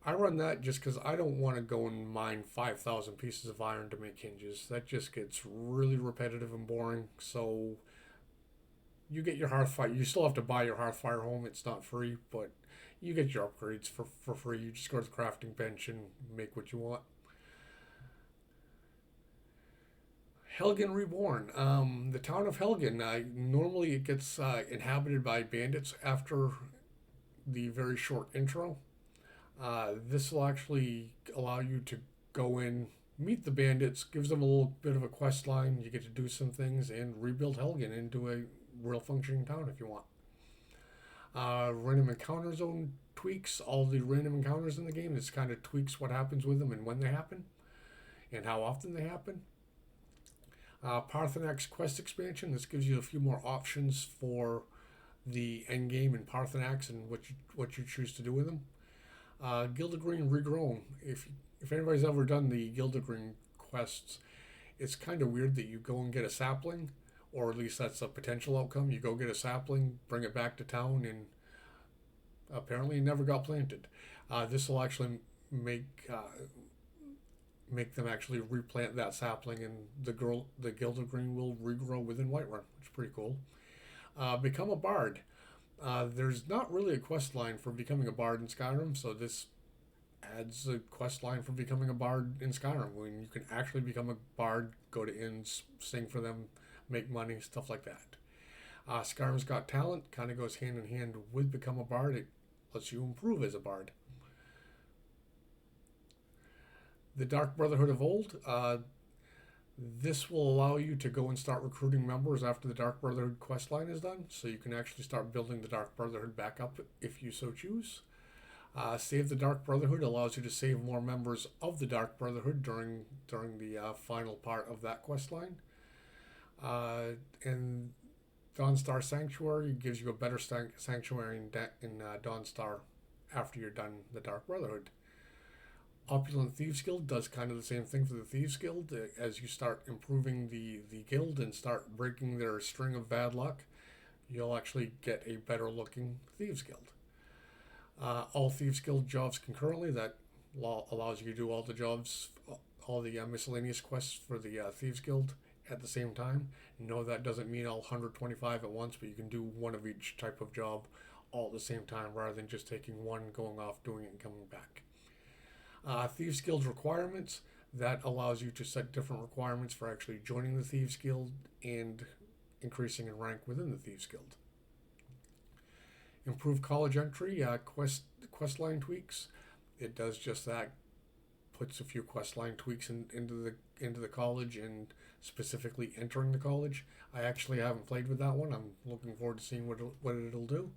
I run that just because I don't want to go and mine 5,000 pieces of iron to make hinges. That just gets really repetitive and boring. So you get your Hearthfire. You still have to buy your Hearthfire home. It's not free, but you get your upgrades for free. You just go to the crafting bench and make what you want. Helgen Reborn. The town of Helgen, normally it gets inhabited by bandits after the very short intro. This will actually allow you to go in, meet the bandits, gives them a little bit of a quest line. You get to do some things and rebuild Helgen into a real functioning town if you want. Random encounter zone tweaks all the random encounters in the game. This kind of tweaks what happens with them and when they happen and how often they happen. Parthenax quest expansion. This gives you a few more options for the end game in Parthenax and what you choose to do with them. Gildegreen Regrown. If anybody's ever done the Gildegreen quests, it's kind of weird that you go and get a sapling, or at least that's a potential outcome. You go get a sapling, bring it back to town, and apparently it never got planted. This will actually make them actually replant that sapling, and the Gildegreen will regrow within Whiterun, which is pretty cool. Become a bard. There's not really a quest line for becoming a bard in Skyrim, so this adds a quest line for becoming a bard in Skyrim, when you can actually become a bard, go to inns, sing for them, make money, stuff like that. Skyrim's Got Talent kind of goes hand in hand with Become a Bard. It lets you improve as a bard. The Dark Brotherhood of Old. This will allow you to go and start recruiting members after the Dark Brotherhood questline is done, so you can actually start building the Dark Brotherhood back up if you so choose. Save the Dark Brotherhood allows you to save more members of the Dark Brotherhood during the final part of that questline. And Dawnstar Sanctuary gives you a better sanctuary in Dawnstar after you're done the Dark Brotherhood. Opulent Thieves Guild does kind of the same thing for the Thieves Guild. As you start improving the guild and start breaking their string of bad luck, you'll actually get a better looking Thieves Guild. All Thieves Guild jobs concurrently, that allows you to do all the jobs, all the miscellaneous quests for the Thieves Guild at the same time. No, that doesn't mean all 125 at once, but you can do one of each type of job all at the same time rather than just taking one, going off, doing it, and coming back. Thieves Guild requirements, that allows you to set different requirements for actually joining the Thieves Guild and increasing in rank within the Thieves Guild. Improve college entry, quest line tweaks. It does just that. Puts a few quest line tweaks into the college and specifically entering the college. I actually haven't played with that one. I'm looking forward to seeing what it'll do.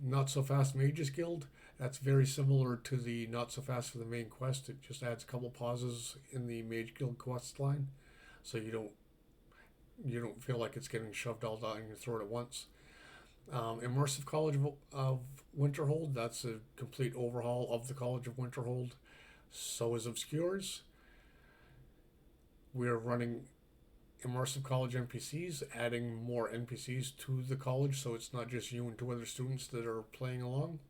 Not So Fast Mages Guild. That's very similar to the Not So Fast for the main quest. It just adds a couple pauses in the Mage Guild quest line, so you don't feel like it's getting shoved all down your throat at once. Immersive College of Winterhold. That's a complete overhaul of the College of Winterhold. So is Obscures. We're running Immersive College NPCs, adding more NPCs to the college, so it's not just you and 2 other students that are playing along.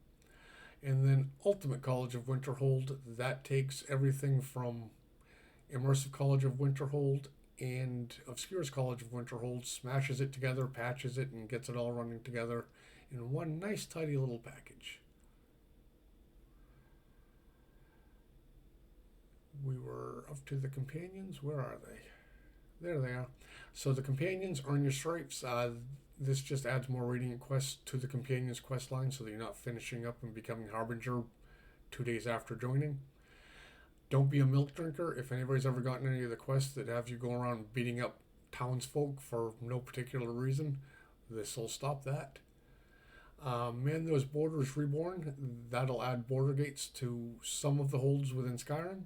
And then Ultimate College of Winterhold, that takes everything from Immersive College of Winterhold and Obscures College of Winterhold, smashes it together, patches it, and gets it all running together in one nice tidy little package. We were up to the companions. Where are they? There they are. So the companions earn your stripes. This just adds more radiant quests to the companions quest line, so that you're not finishing up and becoming Harbinger 2 days after joining. Don't be a milk drinker. If anybody's ever gotten any of the quests that have you go around beating up townsfolk for no particular reason, this will stop that. Man Those Borders Reborn. That'll add border gates to some of the holds within Skyrim.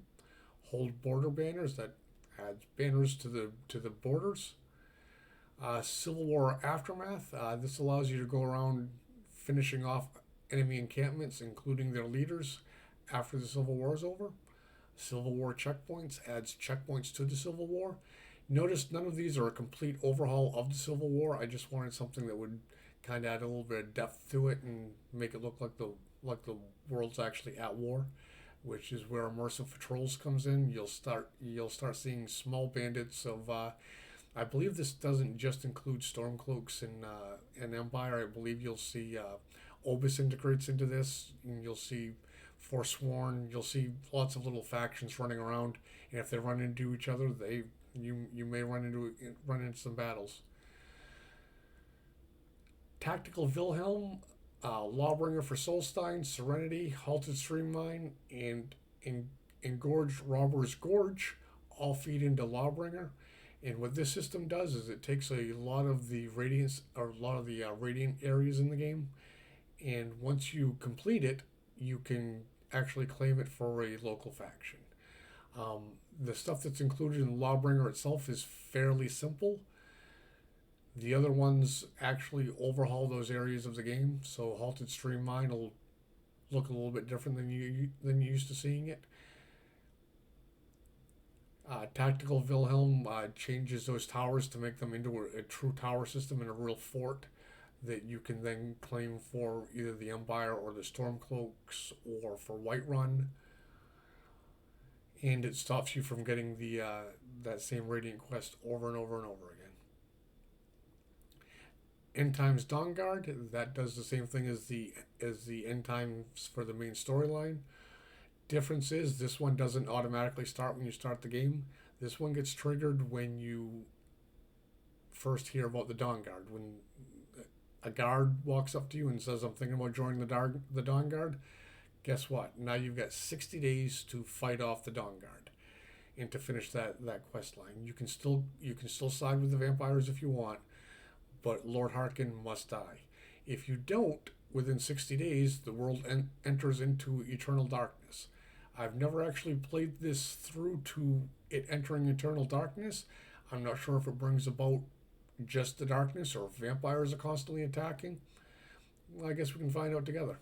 Hold border banners. That adds banners to the borders. Civil War Aftermath. This allows you to go around finishing off enemy encampments, including their leaders, after the Civil War is over. Civil War checkpoints adds checkpoints to the Civil War. Notice none of these are a complete overhaul of the Civil War. I just wanted something that would kind of add a little bit of depth to it and make it look like the world's actually at war, which is where Immersive Patrols comes in. You'll start seeing small bandits of. I believe this doesn't just include Stormcloaks and Empire. I believe you'll see Obus integrates into this, and you'll see Forsworn. You'll see lots of little factions running around, and if they run into each other, you may run into some battles. Tactical Wilhelm, Lawbringer for Solstein, Serenity, Halted Streamline, and Engorged Robber's Gorge all feed into Lawbringer. And what this system does is it takes a lot of the radiant areas in the game, and once you complete it, you can actually claim it for a local faction. The stuff that's included in Lawbringer itself is fairly simple. The other ones actually overhaul those areas of the game, so Halted Streamline will look a little bit different than you used to seeing it. Tactical Wilhelm changes those towers to make them into a true tower system and a real fort that you can then claim for either the Empire or the Stormcloaks or for Whiterun. And it stops you from getting the that same Radiant quest over and over and over again. Times Dawnguard, that does the same thing as the end times for the main storyline. Difference is this one doesn't automatically start when you start the game. This one gets triggered when you first hear about the Dawnguard. When a guard walks up to you and says, "I'm thinking about joining the Dawnguard," guess what? Now you've got 60 days to fight off the Dawnguard and to finish that quest line. You can still side with the vampires if you want, but Lord Harkin must die. If you don't, within 60 days, the world enters into eternal darkness. I've never actually played this through to it entering eternal darkness. I'm not sure if it brings about just the darkness or if vampires are constantly attacking. Well, I guess we can find out together.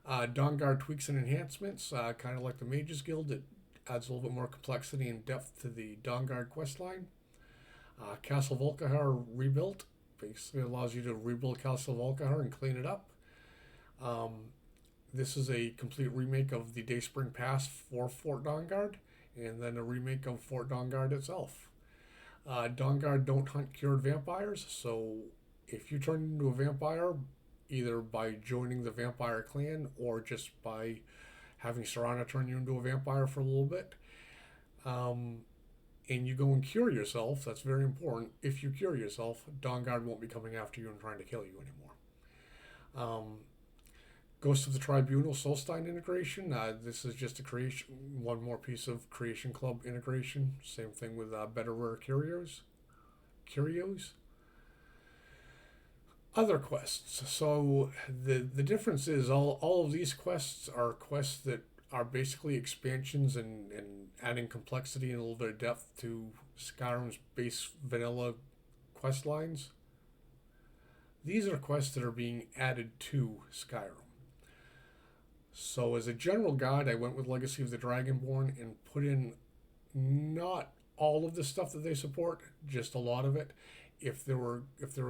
Dawnguard tweaks and enhancements, kind of like the Mages Guild. It adds a little bit more complexity and depth to the Dawnguard questline. Castle Volkihar Rebuilt basically allows you to rebuild Castle Volkihar and clean it up. This is a complete remake of the Dayspring Pass for Fort Dawnguard, and then a remake of Fort Dawnguard itself. Dawnguard don't hunt cured vampires, so if you turn into a vampire, either by joining the vampire clan or just by having Serana turn you into a vampire for a little bit, and you go and cure yourself, that's very important. If you cure yourself, Dawnguard won't be coming after you and trying to kill you anymore. Ghost of the Tribunal Solstein integration. This is just one more piece of Creation Club integration. Same thing with Better Rare Curios. Other quests. So the difference is all of these quests are quests that are basically expansions and adding complexity and a little bit of depth to Skyrim's base vanilla quest lines. These are quests that are being added to Skyrim. So as a general guide, I went with Legacy of the Dragonborn and put in not all of the stuff that they support, just a lot of it. If there were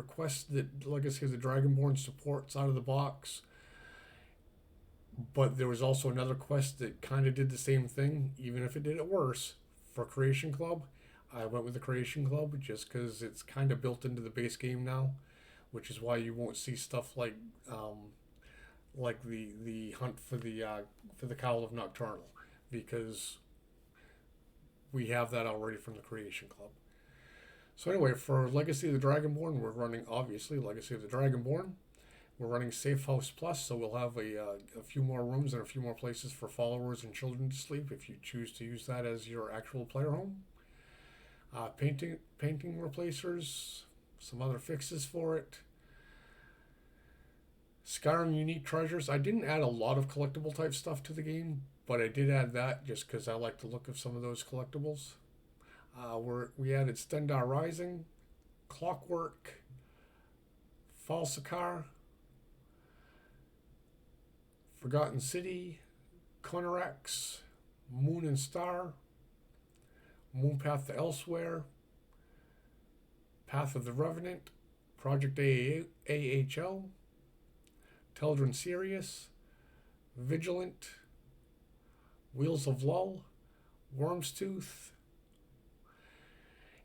quests that Legacy of the Dragonborn supports out of the box, but there was also another quest that kind of did the same thing, even if it did it worse, for Creation Club, I went with the Creation Club just because it's kind of built into the base game now, which is why you won't see stuff like the hunt for the Cowl of Nocturnal, because we have that already from the Creation Club. So anyway, for Legacy of the Dragonborn, we're running, obviously, Legacy of the Dragonborn. We're running Safe House Plus, so we'll have a few more rooms and a few more places for followers and children to sleep if you choose to use that as your actual player home. Painting replacers, some other fixes for it. Skyrim unique treasures. I didn't add a lot of collectible type stuff to the game, but I did add that just because I like the look of some of those collectibles. We added Stendar Rising, Clockwork, Falsicar, Forgotten City, Conorex, Moon and Star, Moonpath to Elsewhere, Path of the Revenant, Project AHL, Teldrin Sirius, Vigilant, Wheels of Lull, Worm's Tooth.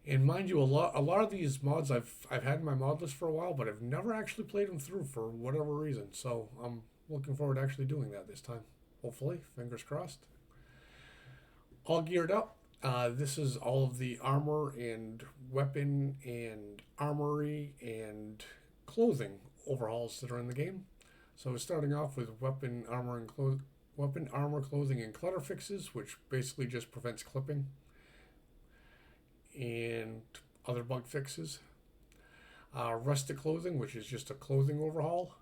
And mind you, a lot of these mods I've had in my mod list for a while, but I've never actually played them through for whatever reason. So I'm looking forward to actually doing that this time. Hopefully, fingers crossed. All geared up. This is all of the armor and weapon and armory and clothing overhauls that are in the game. So starting off with weapon, armor, clothing, and clutter fixes, which basically just prevents clipping, and other bug fixes. Rustic clothing, which is just a clothing overhaul.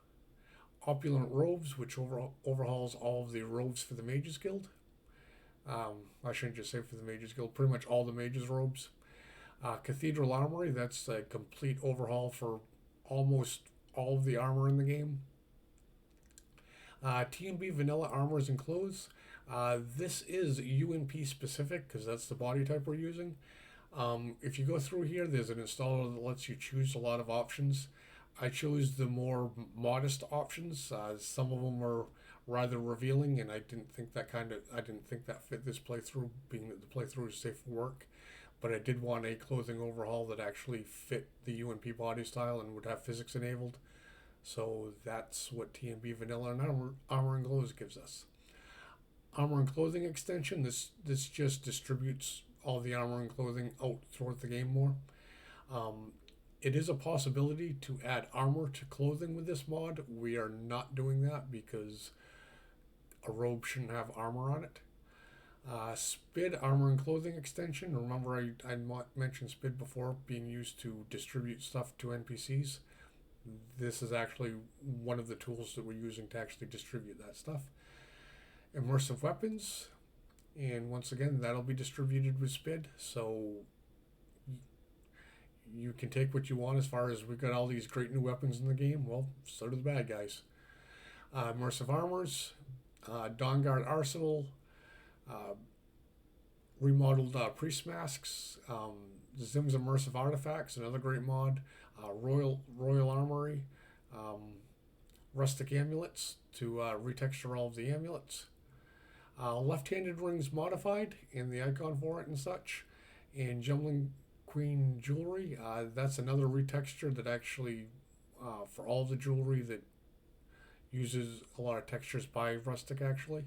Opulent robes, which overhauls all of the robes for the Mages Guild. I shouldn't just say for the Mages Guild, pretty much all the Mages robes. Cathedral Armory, that's a complete overhaul for almost all of the armor in the game. T&B Vanilla Armors and Clothes. This is UNP specific because that's the body type we're using. If you go through here, there's an installer that lets you choose a lot of options. I chose the more modest options. Some of them are rather revealing, and I didn't think that fit this playthrough, being that the playthrough is safe for work. But I did want a clothing overhaul that actually fit the UNP body style and would have physics enabled. So that's what T&B Vanilla and Armor and Glows gives us. Armor and Clothing extension. This just distributes all the armor and clothing out throughout the game more. It is a possibility to add armor to clothing with this mod. We are not doing that because a robe shouldn't have armor on it. SPID, Armor and Clothing extension. Remember I mentioned SPID before being used to distribute stuff to NPCs. This is actually one of the tools that we're using to actually distribute that stuff. Immersive weapons. And once again, that'll be distributed with SPID. So you can take what you want as far as we've got all these great new weapons in the game. Well, so do the bad guys. Immersive Armors. Dawnguard Arsenal. Remodeled Priest Masks. Zim's Immersive Artifacts, another great mod. Royal Armory. Rustic Amulets to retexture all of the amulets. Left-handed rings modified and the icon for it and such. And Jumbling Queen jewelry. That's another retexture that actually, for all of the jewelry that uses a lot of textures by Rustic actually.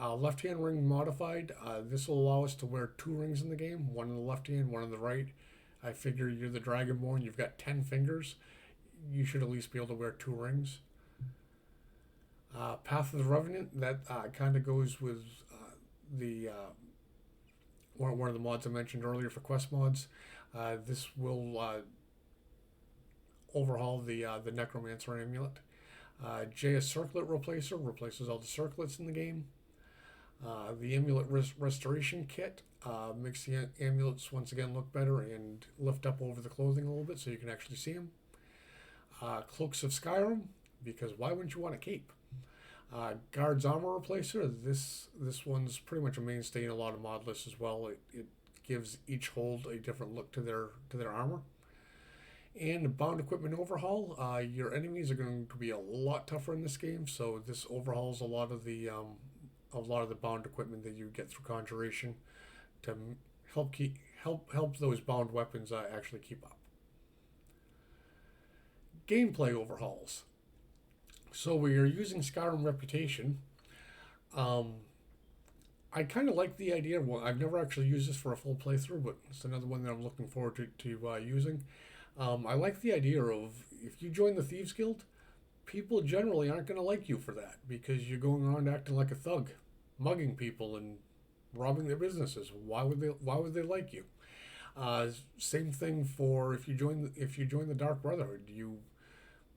Left-hand ring modified. This will allow us to wear 2 rings in the game, one in the left hand, one in the right. I figure you're the Dragonborn, you've got 10 fingers. You should at least be able to wear 2 rings. Path of the Revenant, that kind of goes with the one of the mods I mentioned earlier for quest mods. This will overhaul the Necromancer Amulet. JS Circlet Replacer replaces all the circlets in the game. The Amulet Restoration Kit makes the amulets once again look better and lift up over the clothing a little bit so you can actually see them. Cloaks of Skyrim, because why wouldn't you want a cape? Guard's Armor Replacer, this one's pretty much a mainstay in a lot of mod lists as well. It gives each hold a different look to their armor. And Bound Equipment Overhaul, your enemies are going to be a lot tougher in this game, so this overhauls a lot of the bound equipment that you get through Conjuration to help those bound weapons actually keep up. Gameplay overhauls. So we are using Skyrim Reputation. I kind of like the idea. Well, I've never actually used this for a full playthrough, but it's another one that I'm looking forward to using. I like the idea of if you join the Thieves Guild, people generally aren't going to like you for that because you're going around acting like a thug, mugging people and robbing their businesses. Why would they? Why would they like you? Same thing for if you join the Dark Brotherhood. You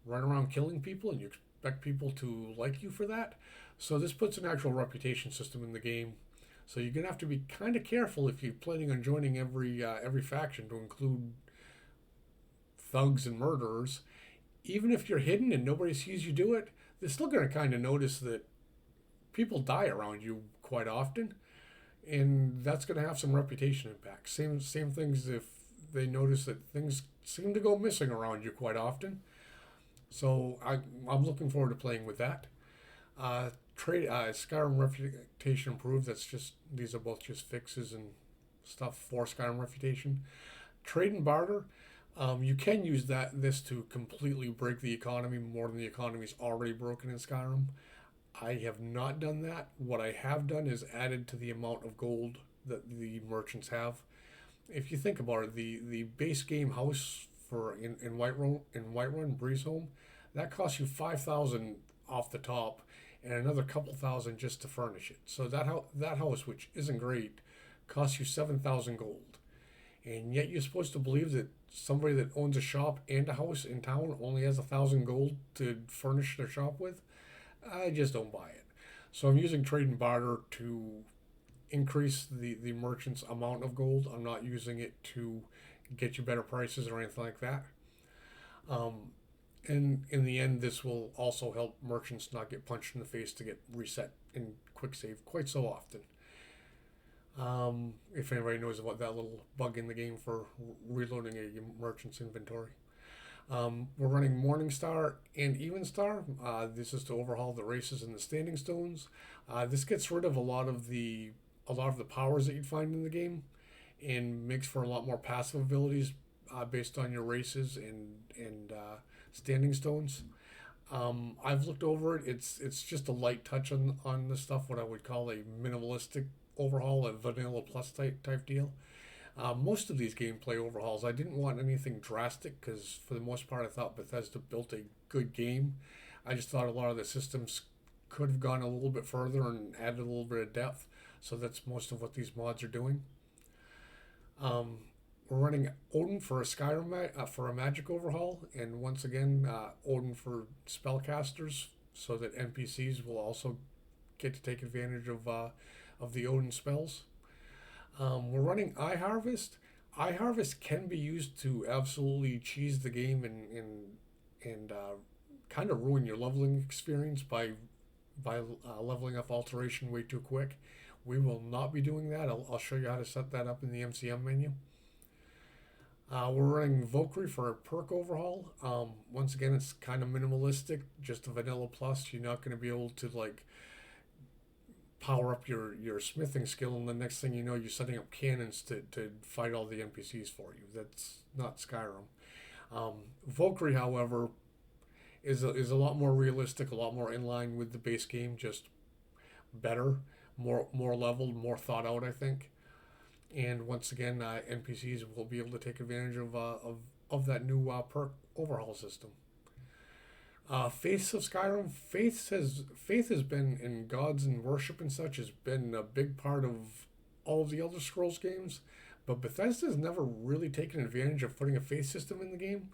run around killing people and you expect people to like you for that. So this puts an actual reputation system in the game. So you're gonna have to be kind of careful if you're planning on joining every faction to include thugs and murderers. Even if you're hidden and nobody sees you do it, they're still gonna kind of notice that people die around you quite often, and that's gonna have some reputation impact. Same things if they notice that things seem to go missing around you quite often. So I'm looking forward to playing with that. Trade Skyrim reputation improved. That's just these are both just fixes and stuff for Skyrim reputation. Trade and barter. You can use this to completely break the economy more than the economy's already broken in Skyrim. I have not done that. What I have done is added to the amount of gold that the merchants have. If you think about it, the base game house for in Whiterun Breeze Home, that costs you 5,000 off the top, and another couple thousand just to furnish it. So that house, which isn't great, costs you 7,000 gold, and yet you're supposed to believe that somebody that owns a shop and a house in town only has 1,000 gold to furnish their shop with. I just don't buy it. So I'm using trade and barter to increase the merchant's amount of gold. I'm not using it to get you better prices or anything like that. And in the end, this will also help merchants not get punched in the face to get reset in quick save quite so often. If anybody knows about that little bug in the game for reloading a merchant's inventory. We're running Morningstar and Evenstar. This is to overhaul the races and the standing stones. This gets rid of a lot of the powers that you'd find in the game, and makes for a lot more passive abilities based on your races and standing stones. I've looked over it. It's just a light touch on the stuff. What I would call a minimalistic overhaul, a vanilla plus type deal. Most of these gameplay overhauls, I didn't want anything drastic because for the most part I thought Bethesda built a good game. I just thought a lot of the systems could have gone a little bit further and added a little bit of depth. So that's most of what these mods are doing. We're running Odin for a Skyrim for a magic overhaul, and once again Odin for spellcasters, so that NPCs will also get to take advantage of the Odin spells. We're running iHarvest. iHarvest can be used to absolutely cheese the game and kind of ruin your leveling experience by leveling up alteration way too quick. We will not be doing that. I'll show you how to set that up in the MCM menu. We're running Valkyrie for a perk overhaul. Once again, it's kind of minimalistic, just a vanilla plus. You're not going to be able to like power up your smithing skill, and the next thing you know, you're setting up cannons to fight all the NPCs for you. That's not Skyrim. Valkyrie, however, is a lot more realistic, a lot more in line with the base game, just better, more leveled, more thought out, I think. And once again, NPCs will be able to take advantage of that new perk overhaul system. Faiths of Skyrim. Faith has been in gods and worship and such has been a big part of all of the Elder Scrolls games, but Bethesda has never really taken advantage of putting a faith system in the game.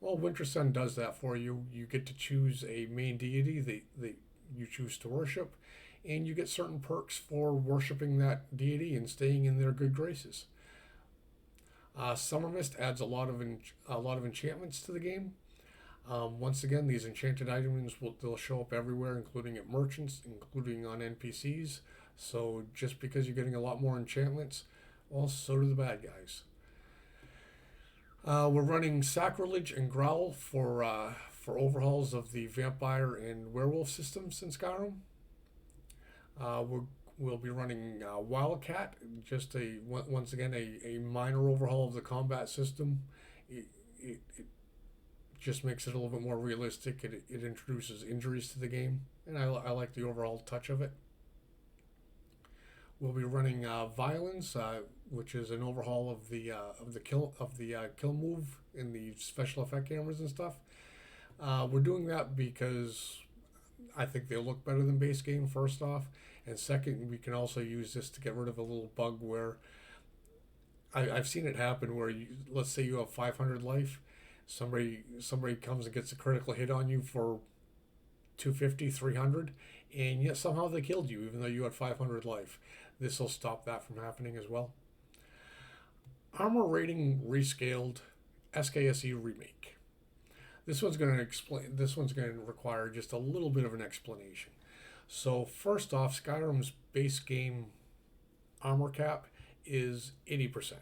Well, Winter Sun does that for you. You get to choose a main deity that you choose to worship, and you get certain perks for worshiping that deity and staying in their good graces. Summer Mist adds a lot of enchantments to the game. Once again, these enchanted items they'll show up everywhere, including at merchants, including on NPCs. So just because you're getting a lot more enchantments, well, so do the bad guys. We're running Sacrilege and Growl for overhauls of the vampire and werewolf systems in Skyrim. We'll be running Wildcat, just once again a minor overhaul of the combat system. It just makes it a little bit more realistic. It introduces injuries to the game, and I like the overall touch of it. We'll be running Violence, which is an overhaul of the kill move in the special effect cameras and stuff. We're doing that because I think they look better than base game, first off, and second, we can also use this to get rid of a little bug where I've seen it happen where let's say you have 500 life, somebody comes and gets a critical hit on you for 250, 300, and yet somehow they killed you even though you had 500 life. This will stop that from happening as well. Armor rating rescaled SKSE remake. This one's going to require just a little bit of an explanation. So first off, Skyrim's base game armor cap is 80%,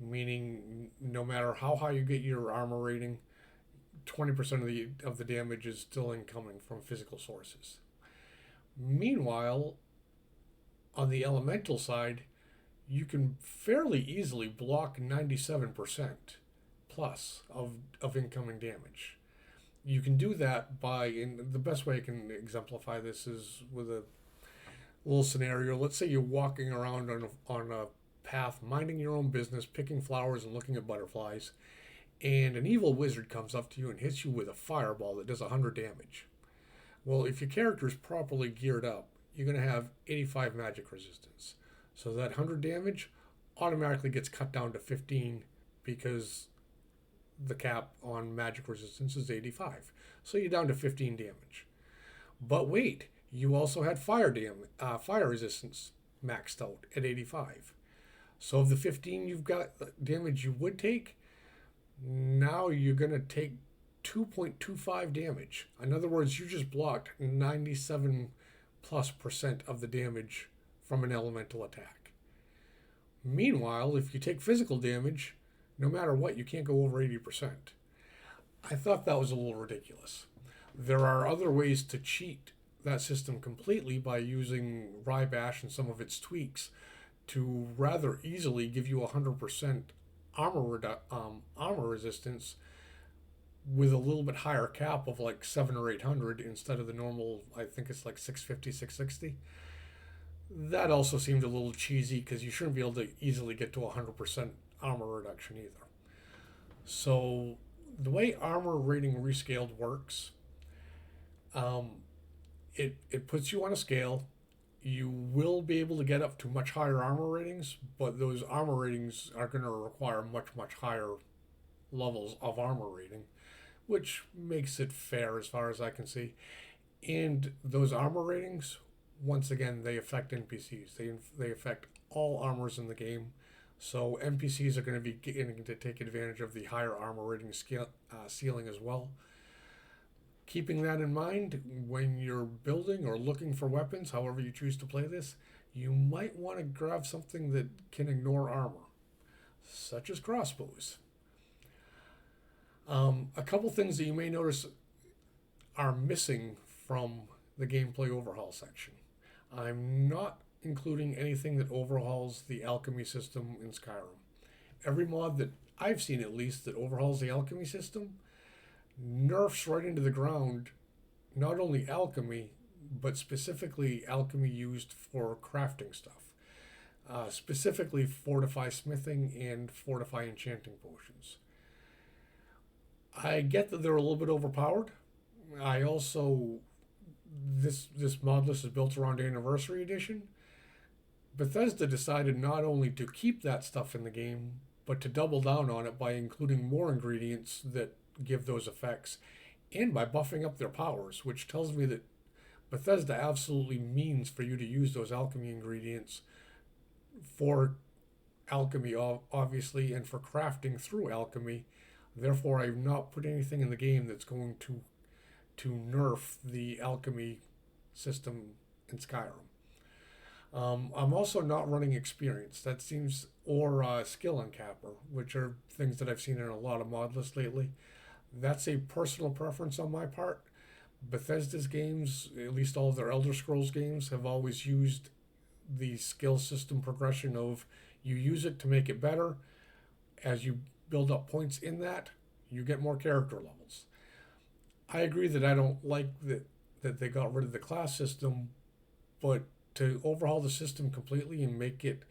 meaning no matter how high you get your armor rating, 20% of the damage is still incoming from physical sources. Meanwhile, on the elemental side, you can fairly easily block 97% plus of incoming damage. You can do that and the best way I can exemplify this is with a little scenario. Let's say you're walking around on a path, minding your own business, picking flowers and looking at butterflies, and an evil wizard comes up to you and hits you with a fireball that does 100 damage. Well, if your character is properly geared up, you're going to have 85 magic resistance. So that 100 damage automatically gets cut down to 15 because the cap on magic resistance is 85. So you're down to 15 damage. But wait, you also had fire resistance maxed out at 85. So of the 15 you've got damage you would take, now you're going to take 2.25 damage. In other words, you just blocked 97% of the damage from an elemental attack. Meanwhile, if you take physical damage, no matter what, you can't go over 80%. I thought that was a little ridiculous. There are other ways to cheat that system completely by using Rybash and some of its tweaks to rather easily give you 100% armor resistance with a little bit higher cap of like 700 or 800 instead of the normal, I think it's like 650, 660. That also seemed a little cheesy because you shouldn't be able to easily get to 100% armor reduction either. So the way armor rating rescaled works, it puts you on a scale. You will be able to get up to much higher armor ratings, but those armor ratings are going to require much, much higher levels of armor rating, which makes it fair as far as I can see. And those armor ratings, once again, they affect NPCs. They affect all armors in the game. So NPCs are going to be getting to take advantage of the higher armor rating ceiling as well. Keeping that in mind, when you're building or looking for weapons, however you choose to play this, you might want to grab something that can ignore armor, such as crossbows. A couple things that you may notice are missing from the gameplay overhaul section. I'm not including anything that overhauls the alchemy system in Skyrim. Every mod that I've seen, at least, that overhauls the alchemy system nerfs right into the ground not only alchemy, but specifically alchemy used for crafting stuff. Specifically fortify smithing and fortify enchanting potions. I get that they're a little bit overpowered. I also, this Modlist is built around Anniversary Edition. Bethesda decided not only to keep that stuff in the game, but to double down on it by including more ingredients that give those effects, and by buffing up their powers, which tells me that Bethesda absolutely means for you to use those alchemy ingredients for alchemy, obviously, and for crafting through alchemy. Therefore, I've not put anything in the game that's going to nerf the alchemy system in Skyrim. I'm also not running experience. That seems, or skill uncapper, which are things that I've seen in a lot of mod lists lately. That's a personal preference on my part. Bethesda's games, at least all of their Elder Scrolls games, have always used the skill system progression of you use it to make it better. As you build up points in that, you get more character levels. I agree that I don't like that they got rid of the class system, but to overhaul the system completely and make it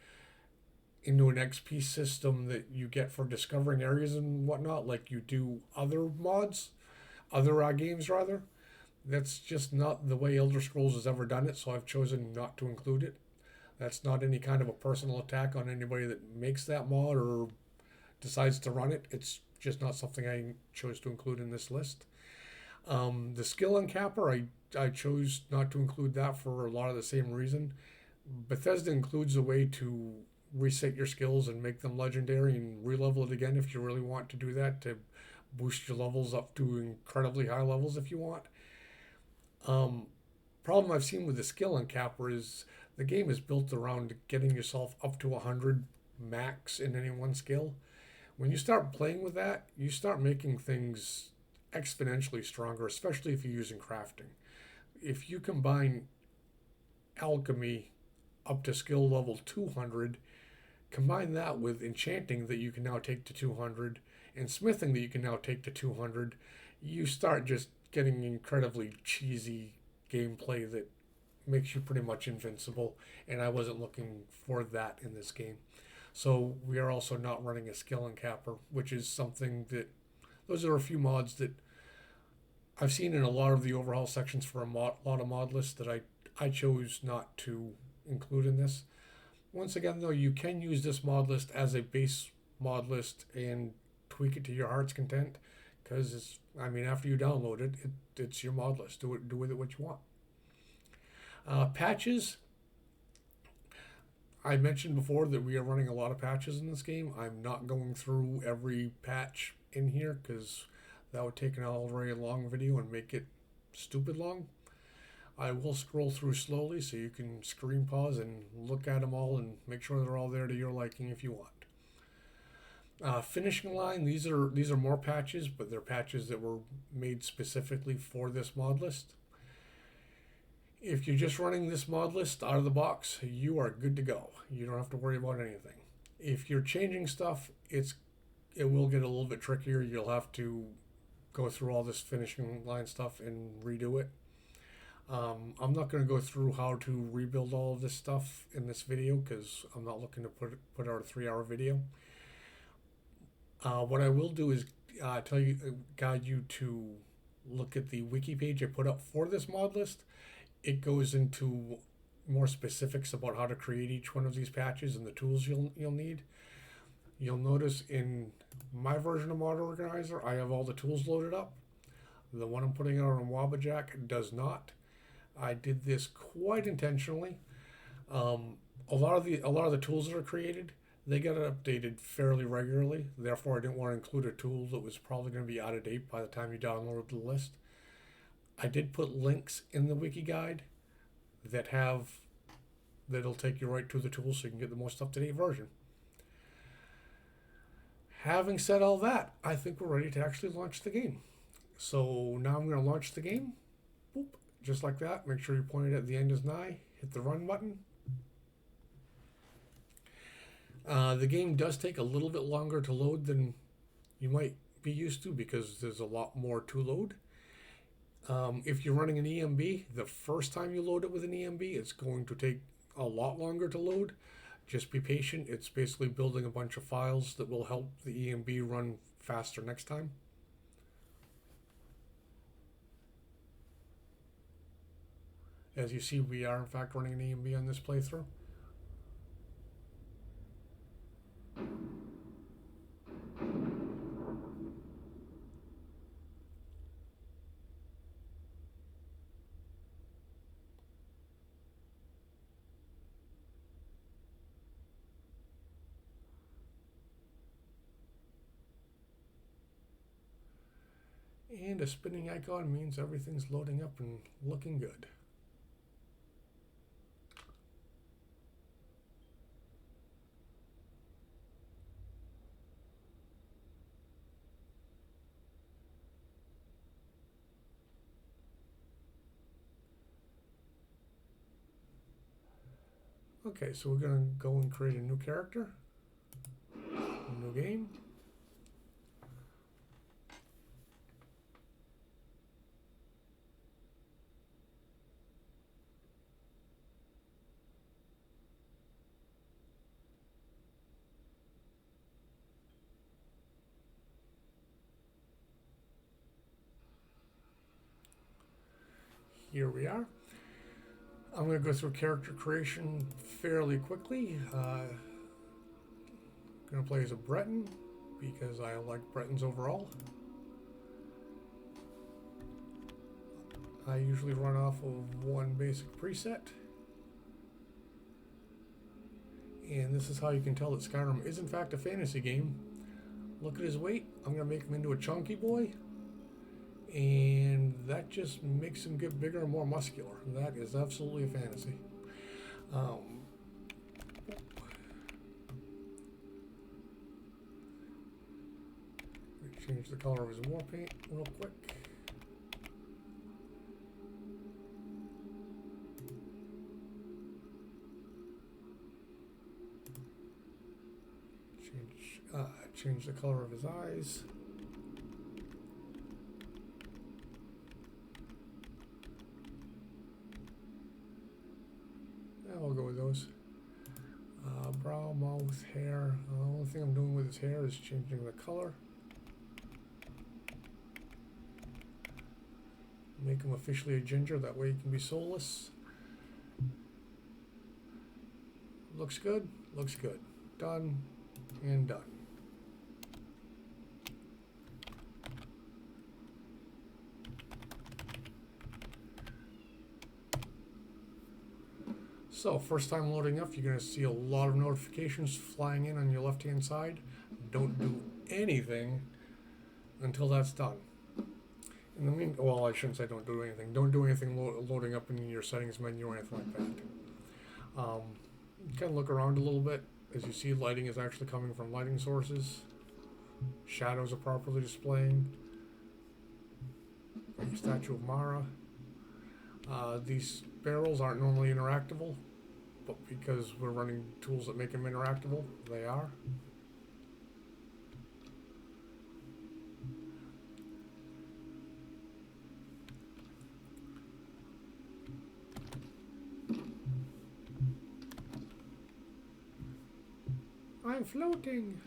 into an XP system that you get for discovering areas and whatnot, like you do other mods, other games rather. That's just not the way Elder Scrolls has ever done it, so I've chosen not to include it. That's not any kind of a personal attack on anybody that makes that mod or decides to run it. It's just not something I chose to include in this list. The skill uncapper, I chose not to include that for a lot of the same reason. Bethesda includes a way to reset your skills and make them legendary and re-level it again if you really want to do that, to boost your levels up to incredibly high levels if you want. Problem I've seen with the skill uncapper is the game is built around getting yourself up to 100 max in any one skill. When you start playing with that, you start making things exponentially stronger, especially if you're using crafting. If you combine alchemy up to skill level 200, combine that with enchanting that you can now take to 200, and smithing that you can now take to 200, you start just getting incredibly cheesy gameplay that makes you pretty much invincible, and I wasn't looking for that in this game. So we are also not running a skill uncapper, which is something that, those are a few mods that I've seen in a lot of the overhaul sections for a lot of mod lists that I chose not to include in this. Once again, though, you can use this mod list as a base mod list and tweak it to your heart's content, because after you download it, it's your mod list. Do with it what you want. Patches. I mentioned before that we are running a lot of patches in this game. I'm not going through every patch in here because that would take an already long video and make it stupid long. I will scroll through slowly so you can screen pause and look at them all and make sure they're all there to your liking if you want. Finishing line, these are more patches, but they're patches that were made specifically for this mod list. If you're just running this mod list out of the box, you are good to go. You don't have to worry about anything. If you're changing stuff, it will get a little bit trickier. You'll have to go through all this finishing line stuff and redo it. I'm not going to go through how to rebuild all of this stuff in this video because I'm not looking to put out a 3-hour video. What I will do is guide you to look at the wiki page I put up for this mod list. It goes into more specifics about how to create each one of these patches and the tools you'll need. You'll notice in my version of Mod Organizer, I have all the tools loaded up. The one I'm putting out on Wabbajack does not. I did this quite intentionally. A lot of the tools that are created, they get updated fairly regularly. Therefore, I didn't want to include a tool that was probably going to be out of date by the time you download the list. I did put links in the wiki guide that'll take you right to the tool so you can get the most up-to-date version. Having said all that, I think we're ready to actually launch the game. So now I'm going to launch the game. Boop, just like that. Make sure you point it at the end is nigh. Hit the run button. The game does take a little bit longer to load than you might be used to because there's a lot more to load. If you're running an EMB, the first time you load it with an EMB, it's going to take a lot longer to load. Just be patient. It's basically building a bunch of files that will help the EMB run faster next time. As you see, we are in fact running an EMB on this playthrough. And a spinning icon means everything's loading up and looking good. Okay, so we're going to go and create a new character, new game. here we are. I'm going to go through character creation fairly quickly. Going to play as a Breton because I like Bretons overall. I usually run off of one basic preset. And this is how you can tell that Skyrim is in fact a fantasy game. Look at his weight. I'm going to make him into a chunky boy. And that just makes him get bigger and more muscular. That is absolutely a fantasy. Change the color of his war paint real quick. Change the color of his eyes. Yeah, we'll go with those. Brow, mouth, hair. The only thing I'm doing with his hair is changing the color. Make him officially a ginger, that way he can be soulless. Looks good, looks good. Done and done. So, first time loading up, you're going to see a lot of notifications flying in on your left-hand side. Don't do anything until that's done. In the mean, well, I shouldn't say don't do anything. Don't do anything loading up in your settings menu or anything like that. You kind of look around a little bit. As you see, lighting is actually coming from lighting sources. Shadows are properly displaying. Your statue of Mara. These barrels aren't normally interactable, but because we're running tools that make them interactable, they are. I'm floating.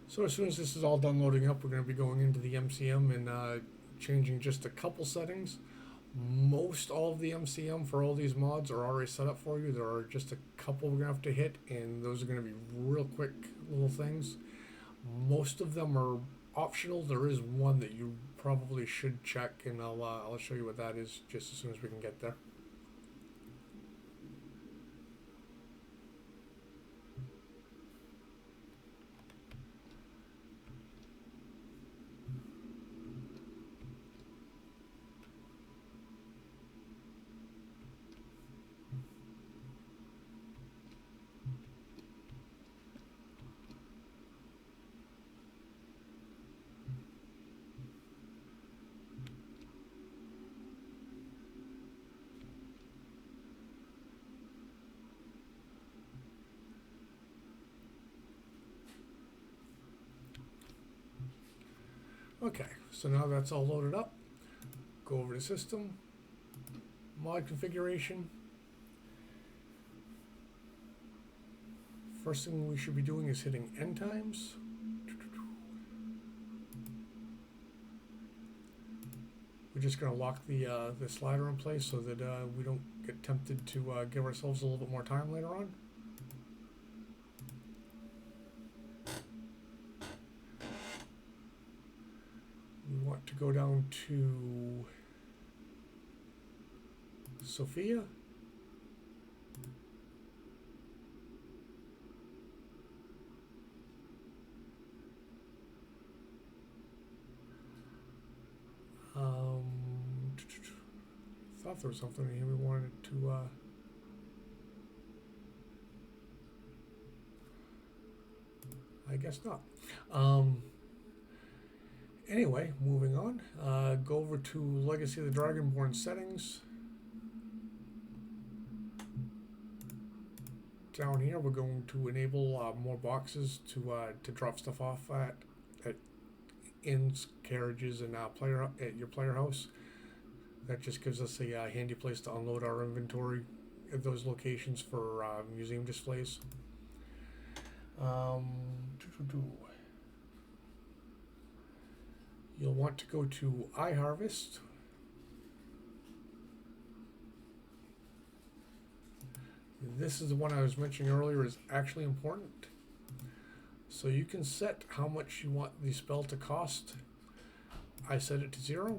So as soon as this is all done loading up, we're going to be going into the MCM and changing just a couple settings. Most all of the MCM for all these mods are already set up for you. There are just a couple we're going to have to hit, and those are going to be real quick little things. Most of them are optional. There is one that you probably should check, and I'll show you what that is just as soon as we can get there. Okay, so now that's all loaded up. Go over to System, Mod Configuration. First thing we should be doing is hitting End Times. We're just going to lock the slider in place so that we don't get tempted to give ourselves a little bit more time later on. We want to go down to Sophia. Thought there was something in here we wanted to I guess not. Anyway, moving on. Go over to Legacy of the Dragonborn settings. Down here, we're going to enable more boxes to drop stuff off at inns, carriages, and at your player house. That just gives us a handy place to unload our inventory at those locations for museum displays. You'll want to go to iHarvest. This is the one I was mentioning earlier is actually important. So you can set how much you want the spell to cost. I set it to 0.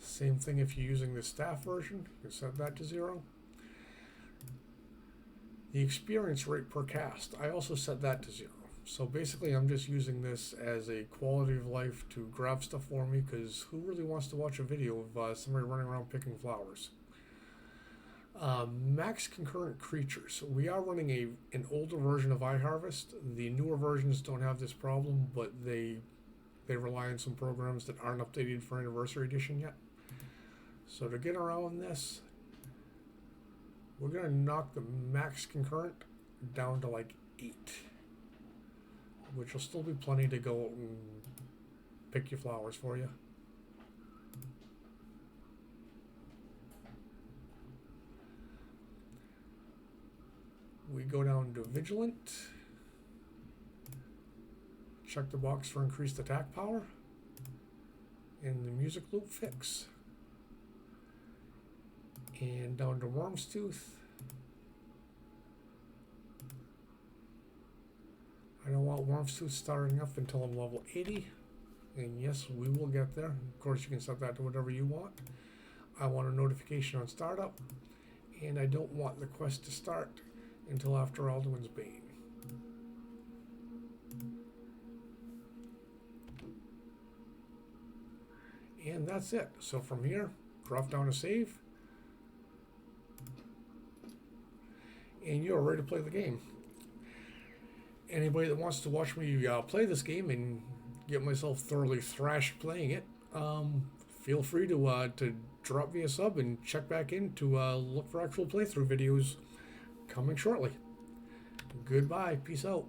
Same thing if you're using the staff version, you can set that to 0. The experience rate per cast, I also set that to 0. So basically I'm just using this as a quality of life to grab stuff for me, because who really wants to watch a video of somebody running around picking flowers? Max concurrent creatures. We are running an older version of iHarvest. The newer versions don't have this problem, but they rely on some programs that aren't updated for Anniversary Edition yet. So to get around this, we're going to knock the max concurrent down to like 8, which will still be plenty to go out and pick your flowers for you. We go down to Vigilant, check the box for increased attack power, and the music loop fix. And down to Worm's Tooth. I don't want Worm's Tooth starting up until I'm level 80. And yes, we will get there. Of course, you can set that to whatever you want. I want a notification on startup. And I don't want the quest to start until after Alduin's Bane. And that's it. So from here, drop down a save. And you're ready to play the game. Anybody that wants to watch me play this game and get myself thoroughly thrashed playing it, feel free to drop me a sub and check back in to look for actual playthrough videos coming shortly. Goodbye. Peace out.